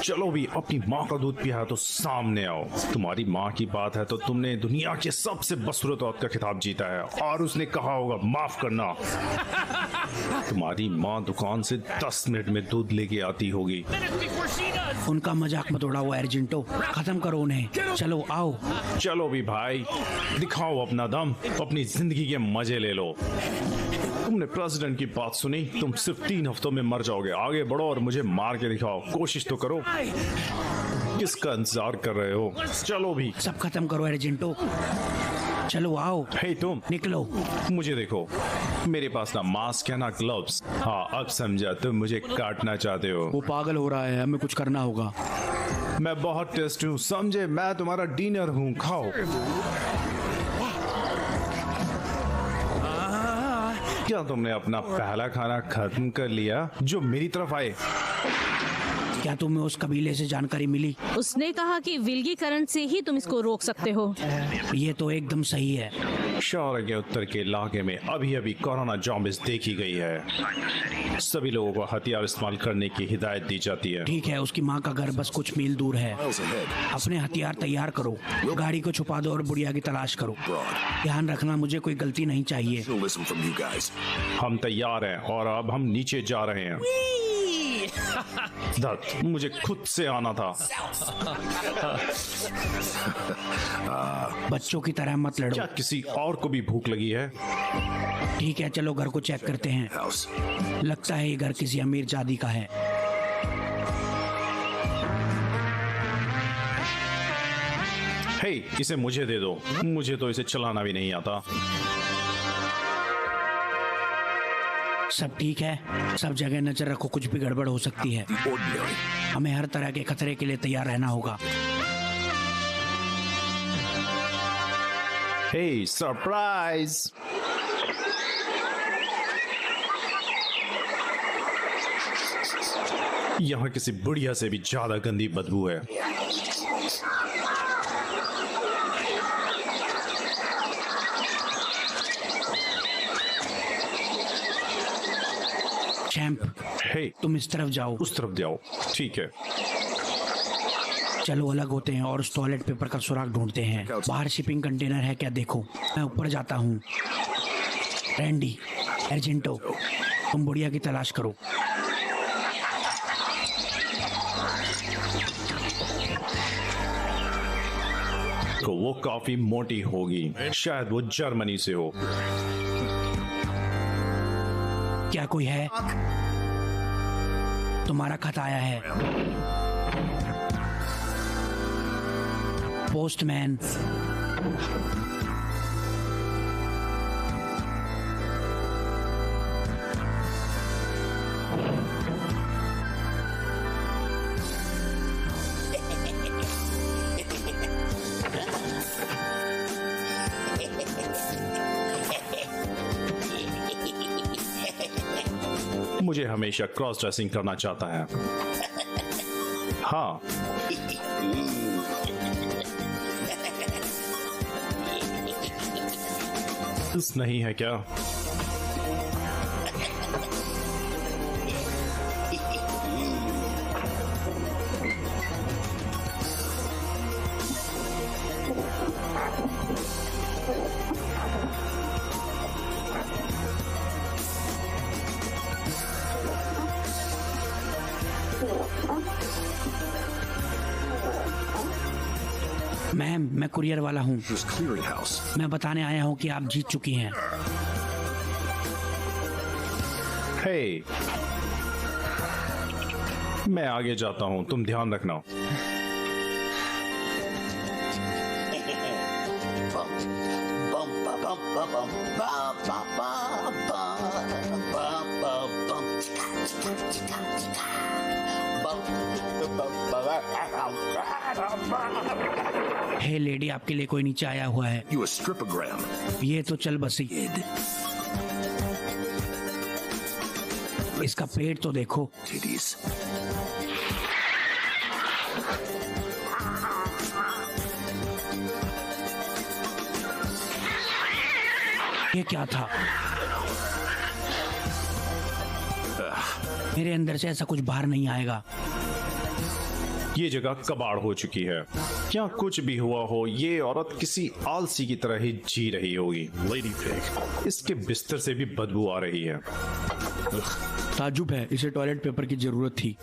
चलो भी, अपनी माँ का दूध पिया है तो सामने आओ। तुम्हारी माँ की बात है तो तुमने दुनिया के सबसे बदसूरत औरत का खिताब जीता है और उसने कहा होगा माफ करना। तुम्हारी माँ दुकान से 10 मिनट में दूध लेके आती होगी। उनका मजाक मत उड़ाओ एर्जेंटो, खत्म करो उन्हें। चलो आओ। चलो भी भाई, दिखाओ अपना दम, अपनी जिंदगी के मजे ले लो। तुमने प्रेसिडेंट की बात सुनी, तुम सिर्फ 3 हफ्तों में मर जाओगे। आगे बढ़ो और मुझे मार के दिखाओ, कोशिश तो करो। किसका इंतजार कर रहे हो? चलो भी। सब खत्म करो एर्जेंटो, चलो आओ। हे तुम, निकलो। मुझे देखो, मेरे पास ना मास्क है ना ग्लव्स। हाँ अब समझा, तुम मुझे काटना चाहते हो। वो पागल हो रहा है, हमें कुछ करना होगा। मैं बहुत टेस्ट हूँ, समझे? मैं तुम्हारा डिनर हूँ, खाओ। क्या तुमने अपना पहला खाना खत्म कर लिया जो मेरी तरफ आए? क्या तुम्हें उस कबीले से जानकारी मिली? उसने कहा कि विलगीकरण से ही तुम इसको रोक सकते हो। ये तो एकदम सही है। शहर के उत्तर के इलाके में अभी अभी कोरोना जॉम्बिस देखी गई है। सभी लोगों को हथियार इस्तेमाल करने की हिदायत दी जाती है। ठीक है, उसकी माँ का घर बस कुछ मील दूर है। अपने हथियार तैयार करो, गाड़ी को छुपा दो और बुढ़िया की तलाश करो। ध्यान रखना, मुझे कोई गलती नहीं चाहिए। हम तैयार हैं और अब हम नीचे जा रहे हैं। दत्त, मुझे खुद से आना था। बच्चों की तरह मत लड़ो। क्या किसी और को भी भूख लगी है? ठीक है, चलो घर को चेक करते हैं। लगता है ये घर किसी अमीर जादी का है। हे, इसे मुझे दे दो, मुझे तो इसे चलाना भी नहीं आता। सब ठीक है, सब जगह नजर रखो, कुछ भी गड़बड़ हो सकती है। हमें हर तरह के खतरे के लिए तैयार रहना होगा। हे, सरप्राइज! यहाँ किसी बुढ़िया से भी ज्यादा गंदी बदबू है। चैंप, हे, तुम इस तरफ जाओ। उस तरफ जाओ। ठीक है। चलो अलग होते हैं और उस टॉयलेट पेपर का सुराग ढूंढते हैं। बाहर शिपिंग कंटेनर है क्या देखो। मैं ऊपर जाता हूँ। रैंडी, एर्जेंटो, तुम बुढ़िया की तलाश करो। तो वो काफी मोटी होगी, शायद वो जर्मनी से हो। क्या कोई है? तुम्हारा खत आया है। पोस्टमैन। मुझे हमेशा क्रॉस ड्रेसिंग करना चाहता है। हाँ, नहीं है क्या? मैम, मैं कुरियर वाला हूँ। मैं बताने आया हूँ कि आप जीत चुकी हैं। हे, मैं आगे जाता हूँ, तुम ध्यान रखना। हे लेडी, आपके लिए कोई नीचे आया हुआ है। ये तो चल बसी। इसका पेट तो देखो। ये क्या था? मेरे अंदर से ऐसा कुछ बाहर नहीं आएगा। ये जगह कबाड़ हो चुकी है। क्या कुछ भी हुआ हो, ये औरत किसी आलसी की तरह ही जी रही होगी। Lady pig. इसके बिस्तर से भी बदबू आ रही है। ताजुब है, इसे टॉयलेट पेपर की जरूरत थी।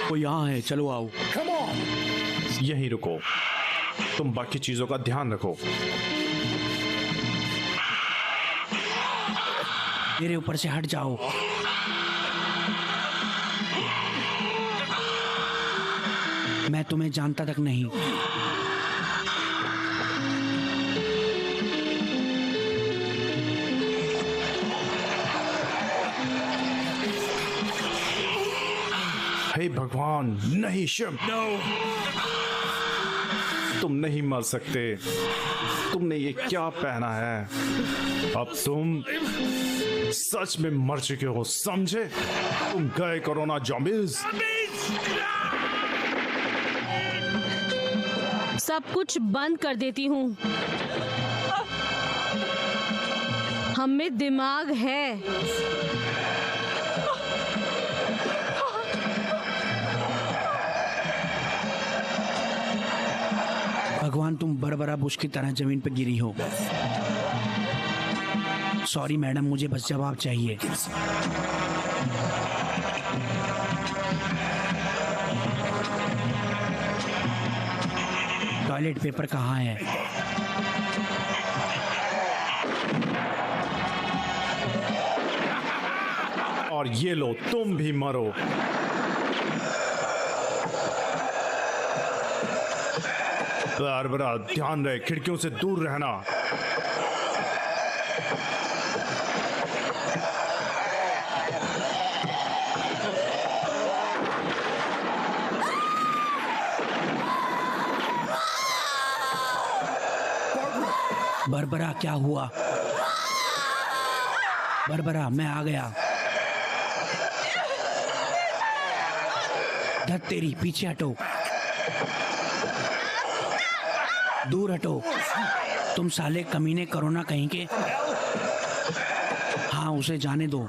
वो यहाँ है, चलो आओ। यहीं रुको, तुम बाकी चीजों का ध्यान रखो। मेरे ऊपर से हट जाओ। मैं तुम्हें जानता तक नहीं। हे भगवान, नहीं शिव, तुम नहीं मर सकते। तुमने ये क्या पहना है? अब तुम सच में मर चुके हो, समझे? तुम गए कोरोना ज़ॉम्बीज़। सब कुछ बंद कर देती हूँ। हम में दिमाग है। भगवान, तुम बरबरा बुश की तरह जमीन पर गिरी हो। सॉरी मैडम, मुझे बस जवाब चाहिए। टॉयलेट पेपर कहाँ है? और ये लो, तुम भी मरो। बारबरा, ध्यान रहे, खिड़कियों से दूर रहना। बरबरा, क्या हुआ? बरबरा, मैं आ गया। धत तेरी, पीछे हटो, दूर हटो। तुम साले कमीने कोरोना कहीं के। हाँ, उसे जाने दो।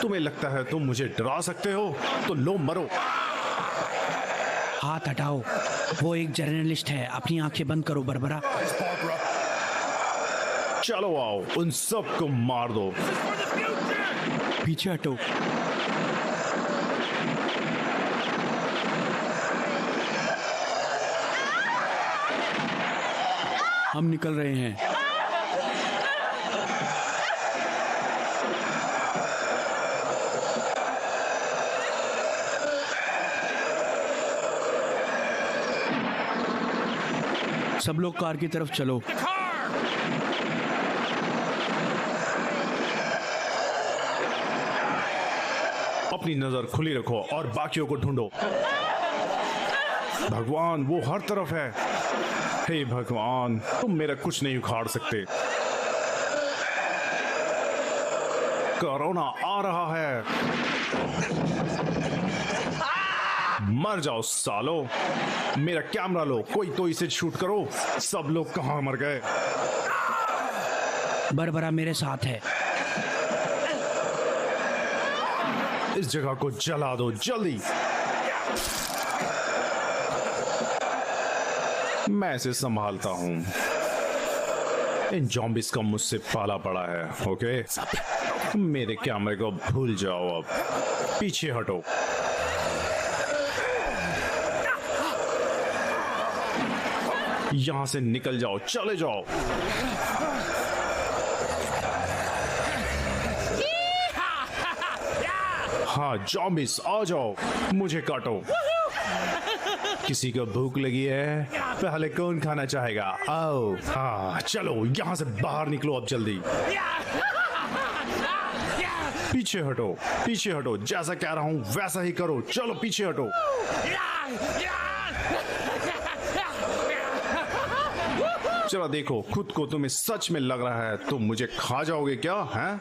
तुम्हें लगता है तुम मुझे डरा सकते हो? तो लो, मरो। हाथ हटाओ। वो एक जर्नलिस्ट है। अपनी आंखें बंद करो बरबरा। चलो आओ, उन सबको मार दो। पीछे हटो। हम निकल रहे हैं। सब लोग कार की तरफ चलो। अपनी नजर खुली रखो और बाकियों को ढूंढो। भगवान, वो हर तरफ है। हे भगवान, तुम मेरा कुछ नहीं उखाड़ सकते। कोरोना आ रहा है। मर जाओ सालो। मेरा कैमरा लो, कोई तो इसे शूट करो। सब लोग कहां मर गए? बरबरा मेरे साथ है। इस जगह को जला दो जल्दी। मैं इसे संभालता हूं। इन ज़ॉम्बीज़ का मुझसे पाला पड़ा है। ओके, मेरे कैमरे को भूल जाओ। अब पीछे हटो। यहां से निकल जाओ, चले जाओ। हाँ, ज़ॉम्बीज़ आ जाओ, मुझे काटो। किसी को भूख लगी है? पहले कौन खाना चाहेगा? आओ, हाँ, चलो यहाँ से बाहर निकलो अब जल्दी। पीछे हटो, पीछे हटो, जैसा कह रहा हूँ वैसा ही करो। चलो पीछे हटो। चलो देखो, खुद को तुम्हें सच में लग रहा है तुम मुझे खा जाओगे क्या? हैं?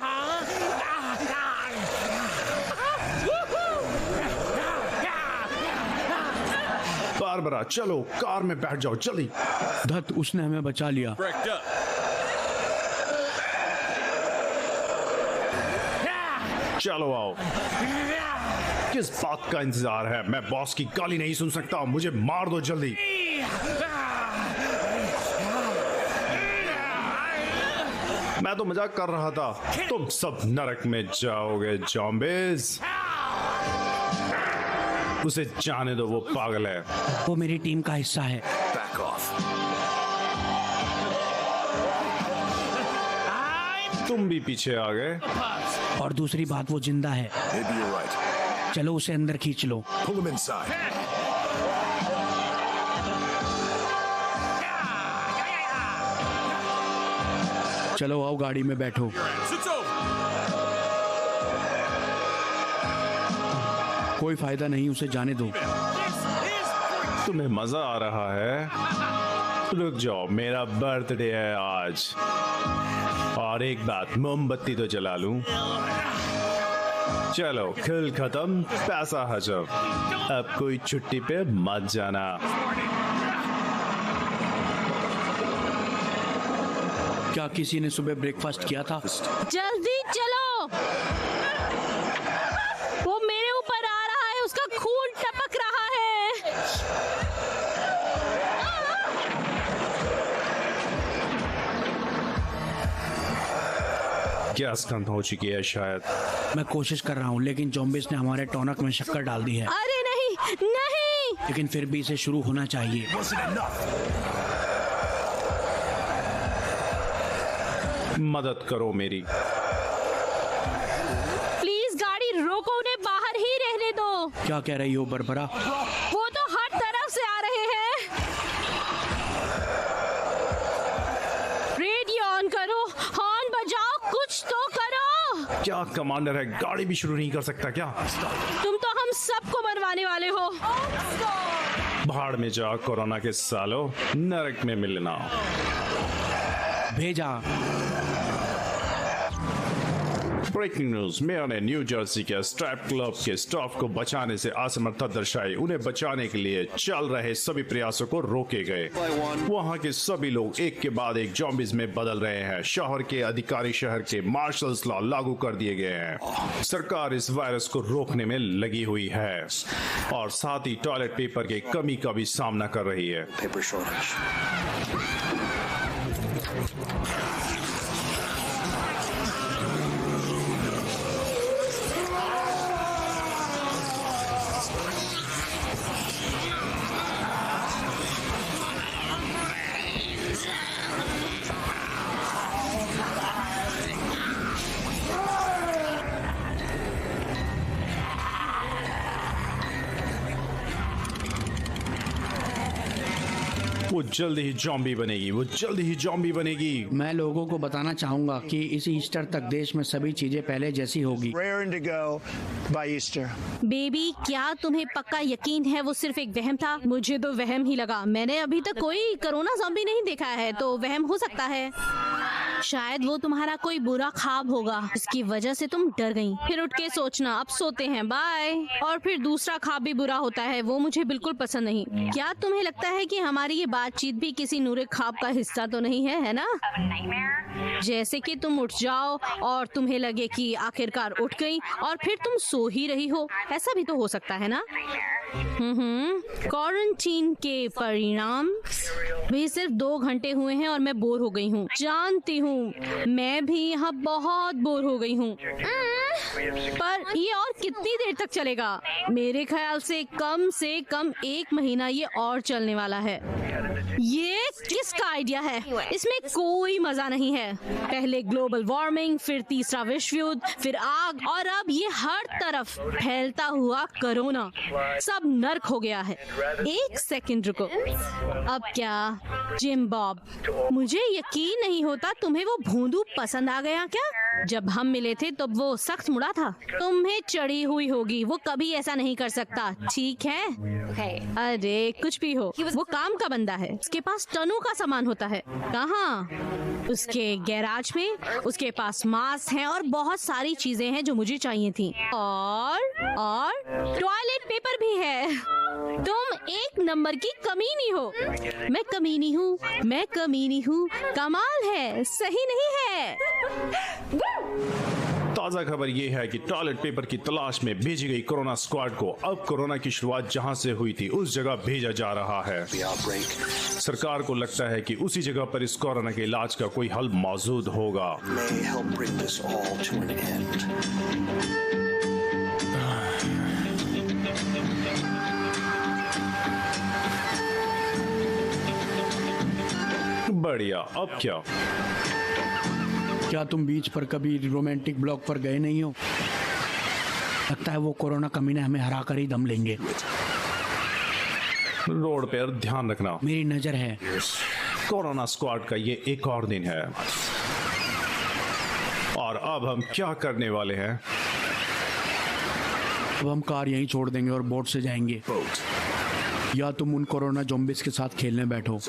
बारबरा, चलो कार में बैठ जाओ जल्दी। धत, उसने हमें बचा लिया। चलो आओ। किस बात का इंतजार है? मैं बॉस की गाली नहीं सुन सकता, मुझे मार दो जल्दी। मैं तो मजाक कर रहा था। तुम सब नरक में जाओगे ज़ॉम्बीज़। उसे जाने दो, वो पागल है। वो मेरी टीम का हिस्सा है। Back off. तुम भी पीछे आ गए। और दूसरी बात, वो जिंदा है। Maybe you're right. चलो उसे अंदर खींच लो। Pull him inside. चलो आओ, गाड़ी में बैठो। It's over. कोई फायदा नहीं, उसे जाने दो। तुम्हें मजा आ रहा है? रुक जाओ, मेरा बर्थडे है आज। और एक बात, मोमबत्ती तो जला लूं। चलो, खेल खत्म, पैसा हजम। अब कोई छुट्टी पे मत जाना। क्या किसी ने सुबह ब्रेकफास्ट किया था? जल्दी चलो, वो मेरे ऊपर आ रहा है, उसका खून टपक रहा है। गैस खत्म हो चुकी है शायद। मैं कोशिश कर रहा हूँ, लेकिन ज़ॉम्बीज़ ने हमारे टॉनिक में शक्कर डाल दी है। अरे नहीं, नहीं। लेकिन फिर भी इसे शुरू होना चाहिए। Wasn't enough. मदद करो मेरी। प्लीज गाड़ी रोको, उन्हें बाहर ही रहने दो। क्या कह रही हो बरबरा? वो तो हर तरफ से आ रहे हैं। रेडियो ऑन करो, हॉर्न बजाओ, कुछ तो करो। क्या कमांडर है, गाड़ी भी शुरू नहीं कर सकता क्या? तुम तो हम सबको मरवाने वाले हो। भाड़ में जा कोरोना के सालों, नरक में मिलना। भेजा। ब्रेकिंग न्यूज, मेयर ने न्यू जर्सी के स्ट्रैप क्लब के स्टाफ को बचाने से असमर्थता दर्शाई। उन्हें बचाने के लिए चल रहे सभी प्रयासों को रोके गए। वहां के सभी लोग एक के बाद एक ज़ॉम्बीज़ में बदल रहे हैं। शहर के अधिकारी शहर के मार्शल लॉ लागू कर दिए गए हैं। सरकार इस वायरस को रोकने में लगी हुई है और साथ ही टॉयलेट पेपर की कमी का भी सामना कर रही है। Paper shortage. वो जल्द ही ज़ॉम्बी बनेगी, वो जल्द ही ज़ॉम्बी बनेगी। मैं लोगों को बताना चाहूंगा कि इस ईस्टर तक देश में सभी चीजें पहले जैसी होगी। raring to go by Easter. Baby, क्या तुम्हें पक्का यकीन है वो सिर्फ एक वहम था? मुझे तो वहम ही लगा। मैंने अभी तक कोई कोरोना ज़ॉम्बी नहीं देखा है, तो वहम हो सकता है। शायद वो तुम्हारा कोई बुरा ख्वाब होगा, इसकी वजह से तुम डर गई। फिर उठ के सोचना, अब सोते हैं, बाय। और फिर दूसरा ख्वाब भी बुरा होता है, वो मुझे बिल्कुल पसंद नहीं। क्या तुम्हें लगता है कि हमारी ये बातचीत भी किसी नूरे ख्वाब का हिस्सा तो नहीं है, है ना? जैसे कि तुम उठ जाओ और तुम्हें लगे कि आखिरकार उठ गई और फिर तुम सो ही रही हो, ऐसा भी तो हो सकता है ना? क्वारंटीन के परिणाम भी सिर्फ 2 घंटे हुए हैं और मैं बोर हो गई हूँ। जानती हूँ, मैं भी यहाँ बहुत बोर हो गई हूँ। पर ये और कितनी देर तक चलेगा? मेरे ख्याल से कम 1 महीना ये और चलने वाला है। ये किसका आइडिया है? इसमें कोई मजा नहीं है। पहले ग्लोबल वार्मिंग, फिर तीसरा विश्व युद्ध, फिर आग, और अब ये हर तरफ फैलता हुआ कोरोना। सब नर्क हो गया है। एक सेकंड रुको। अब क्या जिम बॉब, मुझे यकीन नहीं होता तुम्हें वो भोंदू पसंद आ गया क्या? जब हम मिले थे तो वो सख्त मुड़ा था। तुम्हें चढ़ी हुई होगी, वो कभी ऐसा नहीं कर सकता, ठीक है? अरे कुछ भी हो, वो काम का बंदा है। उसके पास टनों का सामान होता है। कहाँ? उसके गैराज में। उसके पास मास्क हैं और बहुत सारी चीजें हैं जो मुझे चाहिए थी, और टॉयलेट पेपर भी है। तुम एक नंबर की कमीनी हो। मैं कमीनी हूँ, मैं कमीनी हूँ। कमाल है, सही नहीं है? ताजा खबर ये है कि टॉयलेट पेपर की तलाश में भेजी गई कोरोना स्क्वाड को अब कोरोना की शुरुआत जहां से हुई थी उस जगह भेजा जा रहा है। सरकार को लगता है कि उसी जगह पर इस कोरोना के इलाज का कोई हल मौजूद होगा। बढ़िया। अब क्या तुम बीच पर कभी रोमांटिक ब्लॉक पर गए नहीं हो? लगता है वो कोरोना कमीने हमें हरा कर ही दम लेंगे। रोड पर ध्यान रखना, मेरी नजर है। कोरोना स्क्वाड का ये एक और दिन है। और अब हम क्या करने वाले हैं? अब हम कार यहीं छोड़ देंगे और बोट से जाएंगे। या तुम उन कोरोना ज़ॉम्बीज़ के साथ खेलने बैठो।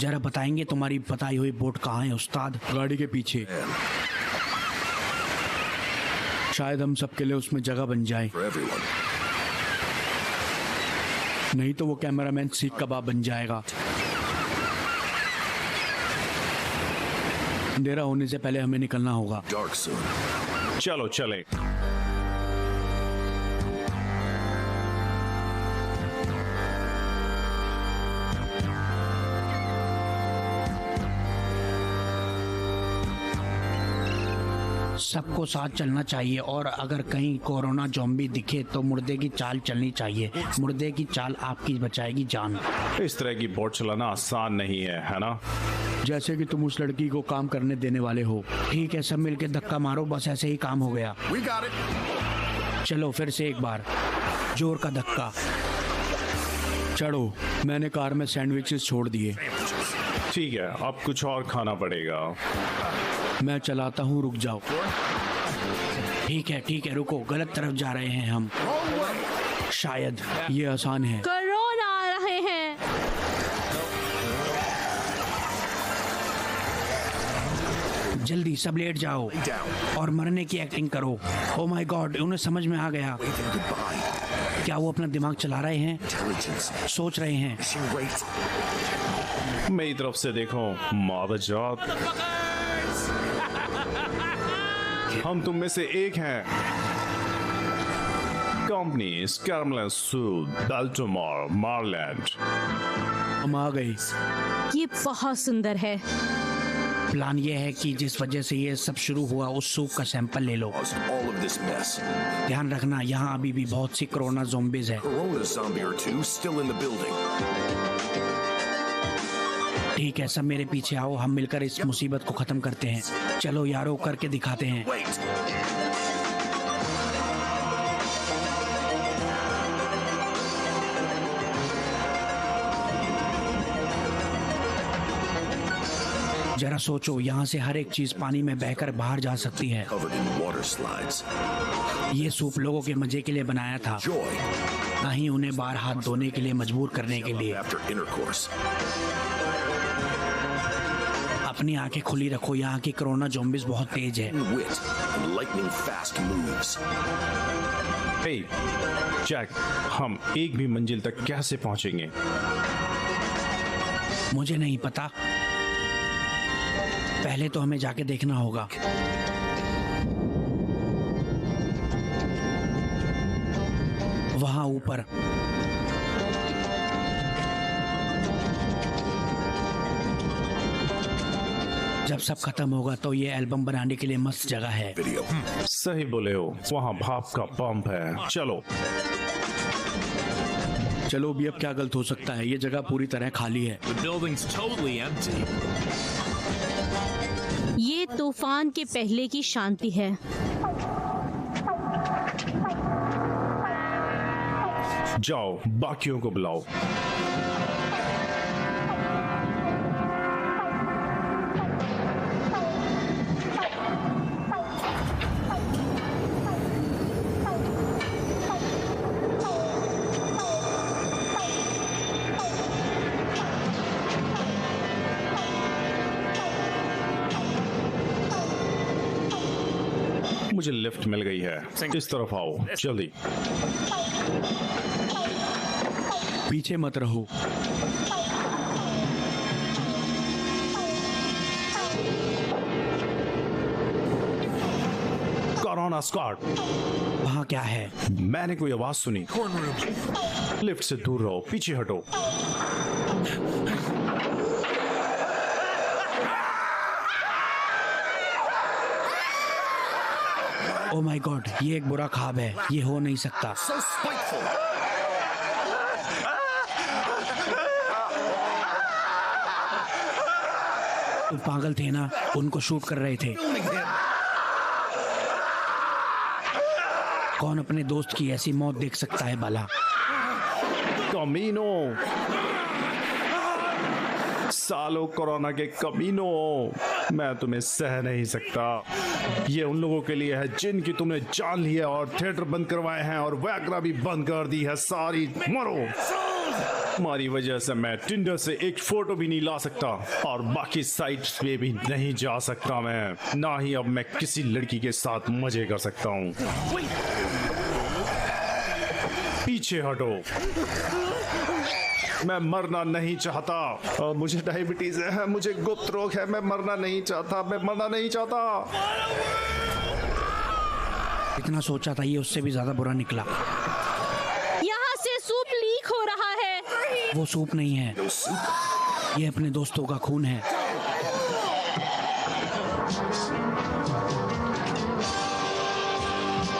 जरा बताएंगे तुम्हारी बताई हुई बोट कहाँ है उस्ताद? गाड़ी के पीछे। शायद हम सबके लिए उसमें जगह बन जाए। नहीं तो वो कैमरामैन सीख कबाब बन जाएगा। अंधेरा होने से पहले हमें निकलना होगा। चलो चले। सबको साथ चलना चाहिए, और अगर कहीं कोरोना ज़ॉम्बी दिखे तो मुर्दे की चाल चलनी चाहिए। मुर्दे की चाल आपकी बचाएगी जान। इस तरह की बोट चलाना आसान नहीं है ना? जैसे कि तुम उस लड़की को काम करने देने वाले हो। ठीक है, सब मिलके धक्का मारो, बस ऐसे ही काम हो गया। चलो फिर से एक बार जोर का धक्का। चढ़ो। मैंने कार में सैंडविचेस छोड़ दिए। ठीक है, अब कुछ और खाना पड़ेगा। मैं चलाता हूँ, रुक जाओ। ठीक है रुको, गलत तरफ जा रहे हैं हम। शायद ये आसान है। कोरोना आ रहे हैं। जल्दी सब लेट जाओ और मरने की एक्टिंग करो। ओ माय गॉड, उन्हें समझ में आ गया। क्या वो अपना दिमाग चला रहे हैं? सोच रहे हैं। मेरी तरफ से देखो मादजात, हम तुम में से एक हैं। कंपनी स्कैरमलन सूद बाल्टीमोर मैरीलैंड। हम आ गए। ये बहुत सुंदर है। प्लान ये है कि जिस वजह से ये सब शुरू हुआ उस सूप का सैंपल ले लो। ध्यान रखना, यहाँ अभी भी बहुत सी कोरोना ज़ॉम्बीज़ है। ठीक है, सब मेरे पीछे आओ, हम मिलकर इस मुसीबत को खत्म करते हैं। चलो यारो, करके दिखाते हैं। जरा सोचो, यहाँ से हर एक चीज पानी में बहकर बाहर जा सकती है। ये सूप लोगों के मजे के लिए बनाया था, ना ही उन्हें बाहर हाथ धोने के लिए मजबूर करने के लिए। अपनी आंखें खुली रखो, यहाँ की कोरोना ज़ॉम्बीज़ बहुत तेज है। हे जैक, हम एक भी मंजिल तक कैसे पहुंचेंगे? मुझे नहीं पता, पहले तो हमें जाके देखना होगा। वहां ऊपर जब सब खत्म होगा तो ये एल्बम बनाने के लिए मस्त जगह है। सही बोले हो, वहाँ भाप का पंप है। चलो चलो भी अब क्या गलत हो सकता है, ये जगह पूरी तरह खाली है। The building's totally empty. ये तूफान के पहले की शांति है। जाओ बाकियों को बुलाओ। मुझे लिफ्ट मिल गई है, इस तरफ आओ जल्दी। पीछे मत रहो। कोरोना स्क्वाड, वहाँ क्या है? मैंने कोई आवाज सुनी। लिफ्ट से दूर रहो, पीछे हटो। ओह माय गॉड, ये एक बुरा ख्वाब है, ये हो नहीं सकता। So spiteful. तुम पागल थे ना, उनको शूट कर रहे थे। कौन अपने दोस्त की ऐसी मौत देख सकता है भला? कमीनो, सालों कोरोना के कमीनो, मैं तुम्हें सह नहीं सकता। ये उन लोगों के लिए है जिनकी तुमने जान ली है और थिएटर बंद करवाए हैं और वैगरा भी बंद कर दी है। सारी मरो। तुम्हारी वजह से मैं टिंडर से एक फोटो भी नहीं ला सकता और बाकी साइट्स पे भी नहीं जा सकता मैं, ना ही अब मैं किसी लड़की के साथ मजे कर सकता हूँ। पीछे हटो। मैं मरना नहीं चाहता और मुझे डायबिटीज है, मुझे गुप्त रोग है। मैं मरना नहीं चाहता, मैं मरना नहीं चाहता। इतना सोचा था, ये उससे भी ज्यादा बुरा निकला। यहाँ से सूप लीक हो रहा है। वो सूप नहीं है, ये अपने दोस्तों का खून है।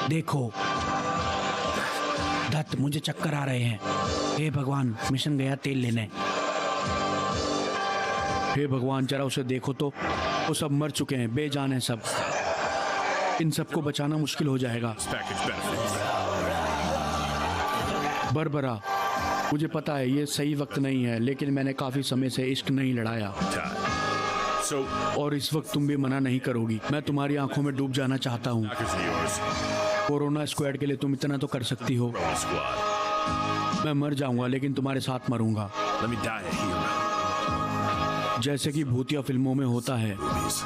देखो दत्त, मुझे चक्कर आ रहे हैं। हे भगवान, मिशन गया तेल लेने। हे भगवान, जरा उसे देखो तो, वो सब मर चुके हैं, बेजान हैं सब। इन सबको बचाना मुश्किल हो जाएगा। Package benefits. बरबरा, मुझे पता है ये सही वक्त नहीं है, लेकिन मैंने काफी समय से इश्क नहीं लड़ाया So, और इस वक्त तुम भी मना नहीं करोगी। मैं तुम्हारी आंखों में डूब जाना चाहता हूँ। package of yours. Corona squad के लिए तुम इतना तो कर सकती हो। Corona squad. मैं मर जाऊंगा, लेकिन तुम्हारे साथ मरूंगा, Let me die a hero. जैसे कि भूतिया फिल्मों में होता है। Movies.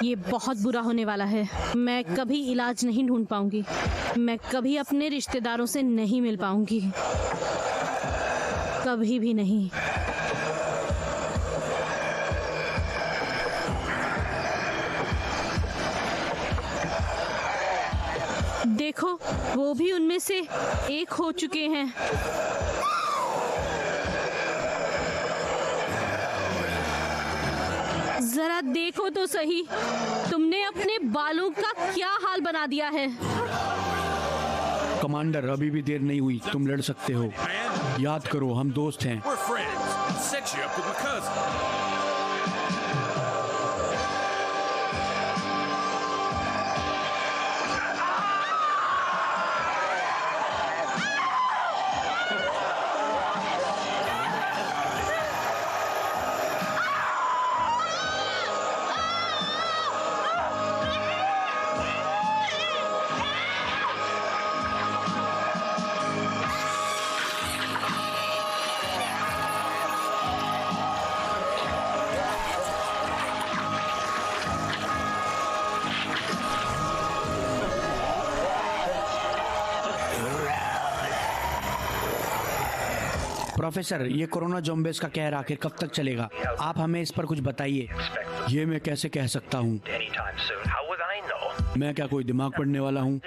ये बहुत बुरा होने वाला है। मैं कभी इलाज नहीं ढूंढ पाऊंगी। मैं कभी अपने रिश्तेदारों से नहीं मिल पाऊंगी, कभी भी नहीं। देखो, वो भी उनमें से एक हो चुके हैं। जरा देखो तो सही, तुमने अपने बालों का क्या हाल बना दिया है। कमांडर, अभी भी देर नहीं हुई, तुम लड़ सकते हो। Man, याद करो, हम दोस्त हैं। we're friends. I'll set you up with my cousin. Professor, ये कोरोना ज़ॉम्बीज़ का कहर आखिर कब तक चलेगा? आप हमें इस पर कुछ बताइए। ये मैं कैसे कह सकता हूँ? मैं क्या कोई दिमाग पढ़ने वाला हूँ?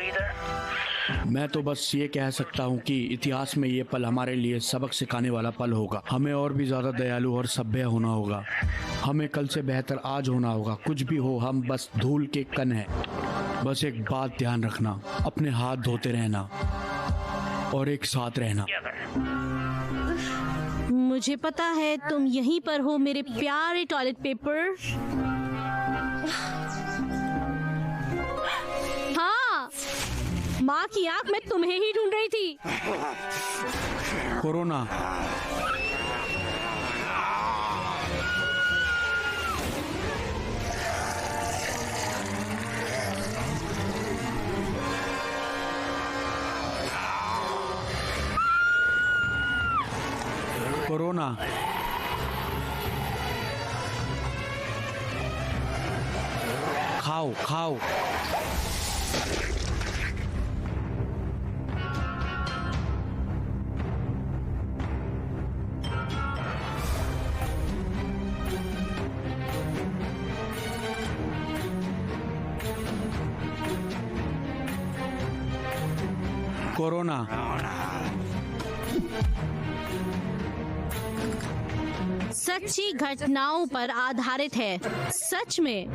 मैं तो बस ये कह सकता हूँ कि इतिहास में ये पल हमारे लिए सबक सिखाने वाला पल होगा। हमें और भी ज्यादा दयालु और सभ्य होना होगा। हमें कल से बेहतर आज होना होगा। कुछ भी हो, हम बस धूल के कण हैं। बस एक बात ध्यान रखना, अपने हाथ धोते रहना और एक साथ रहना। मुझे पता है तुम यहीं पर हो मेरे प्यारे टॉयलेट पेपर। हाँ, माँ की आंख मैं तुम्हें ही ढूंढ रही थी। कोरोना, कोरोना, खाओ खाओ। कोरोना, सच्ची घटनाओं पर आधारित है। सच में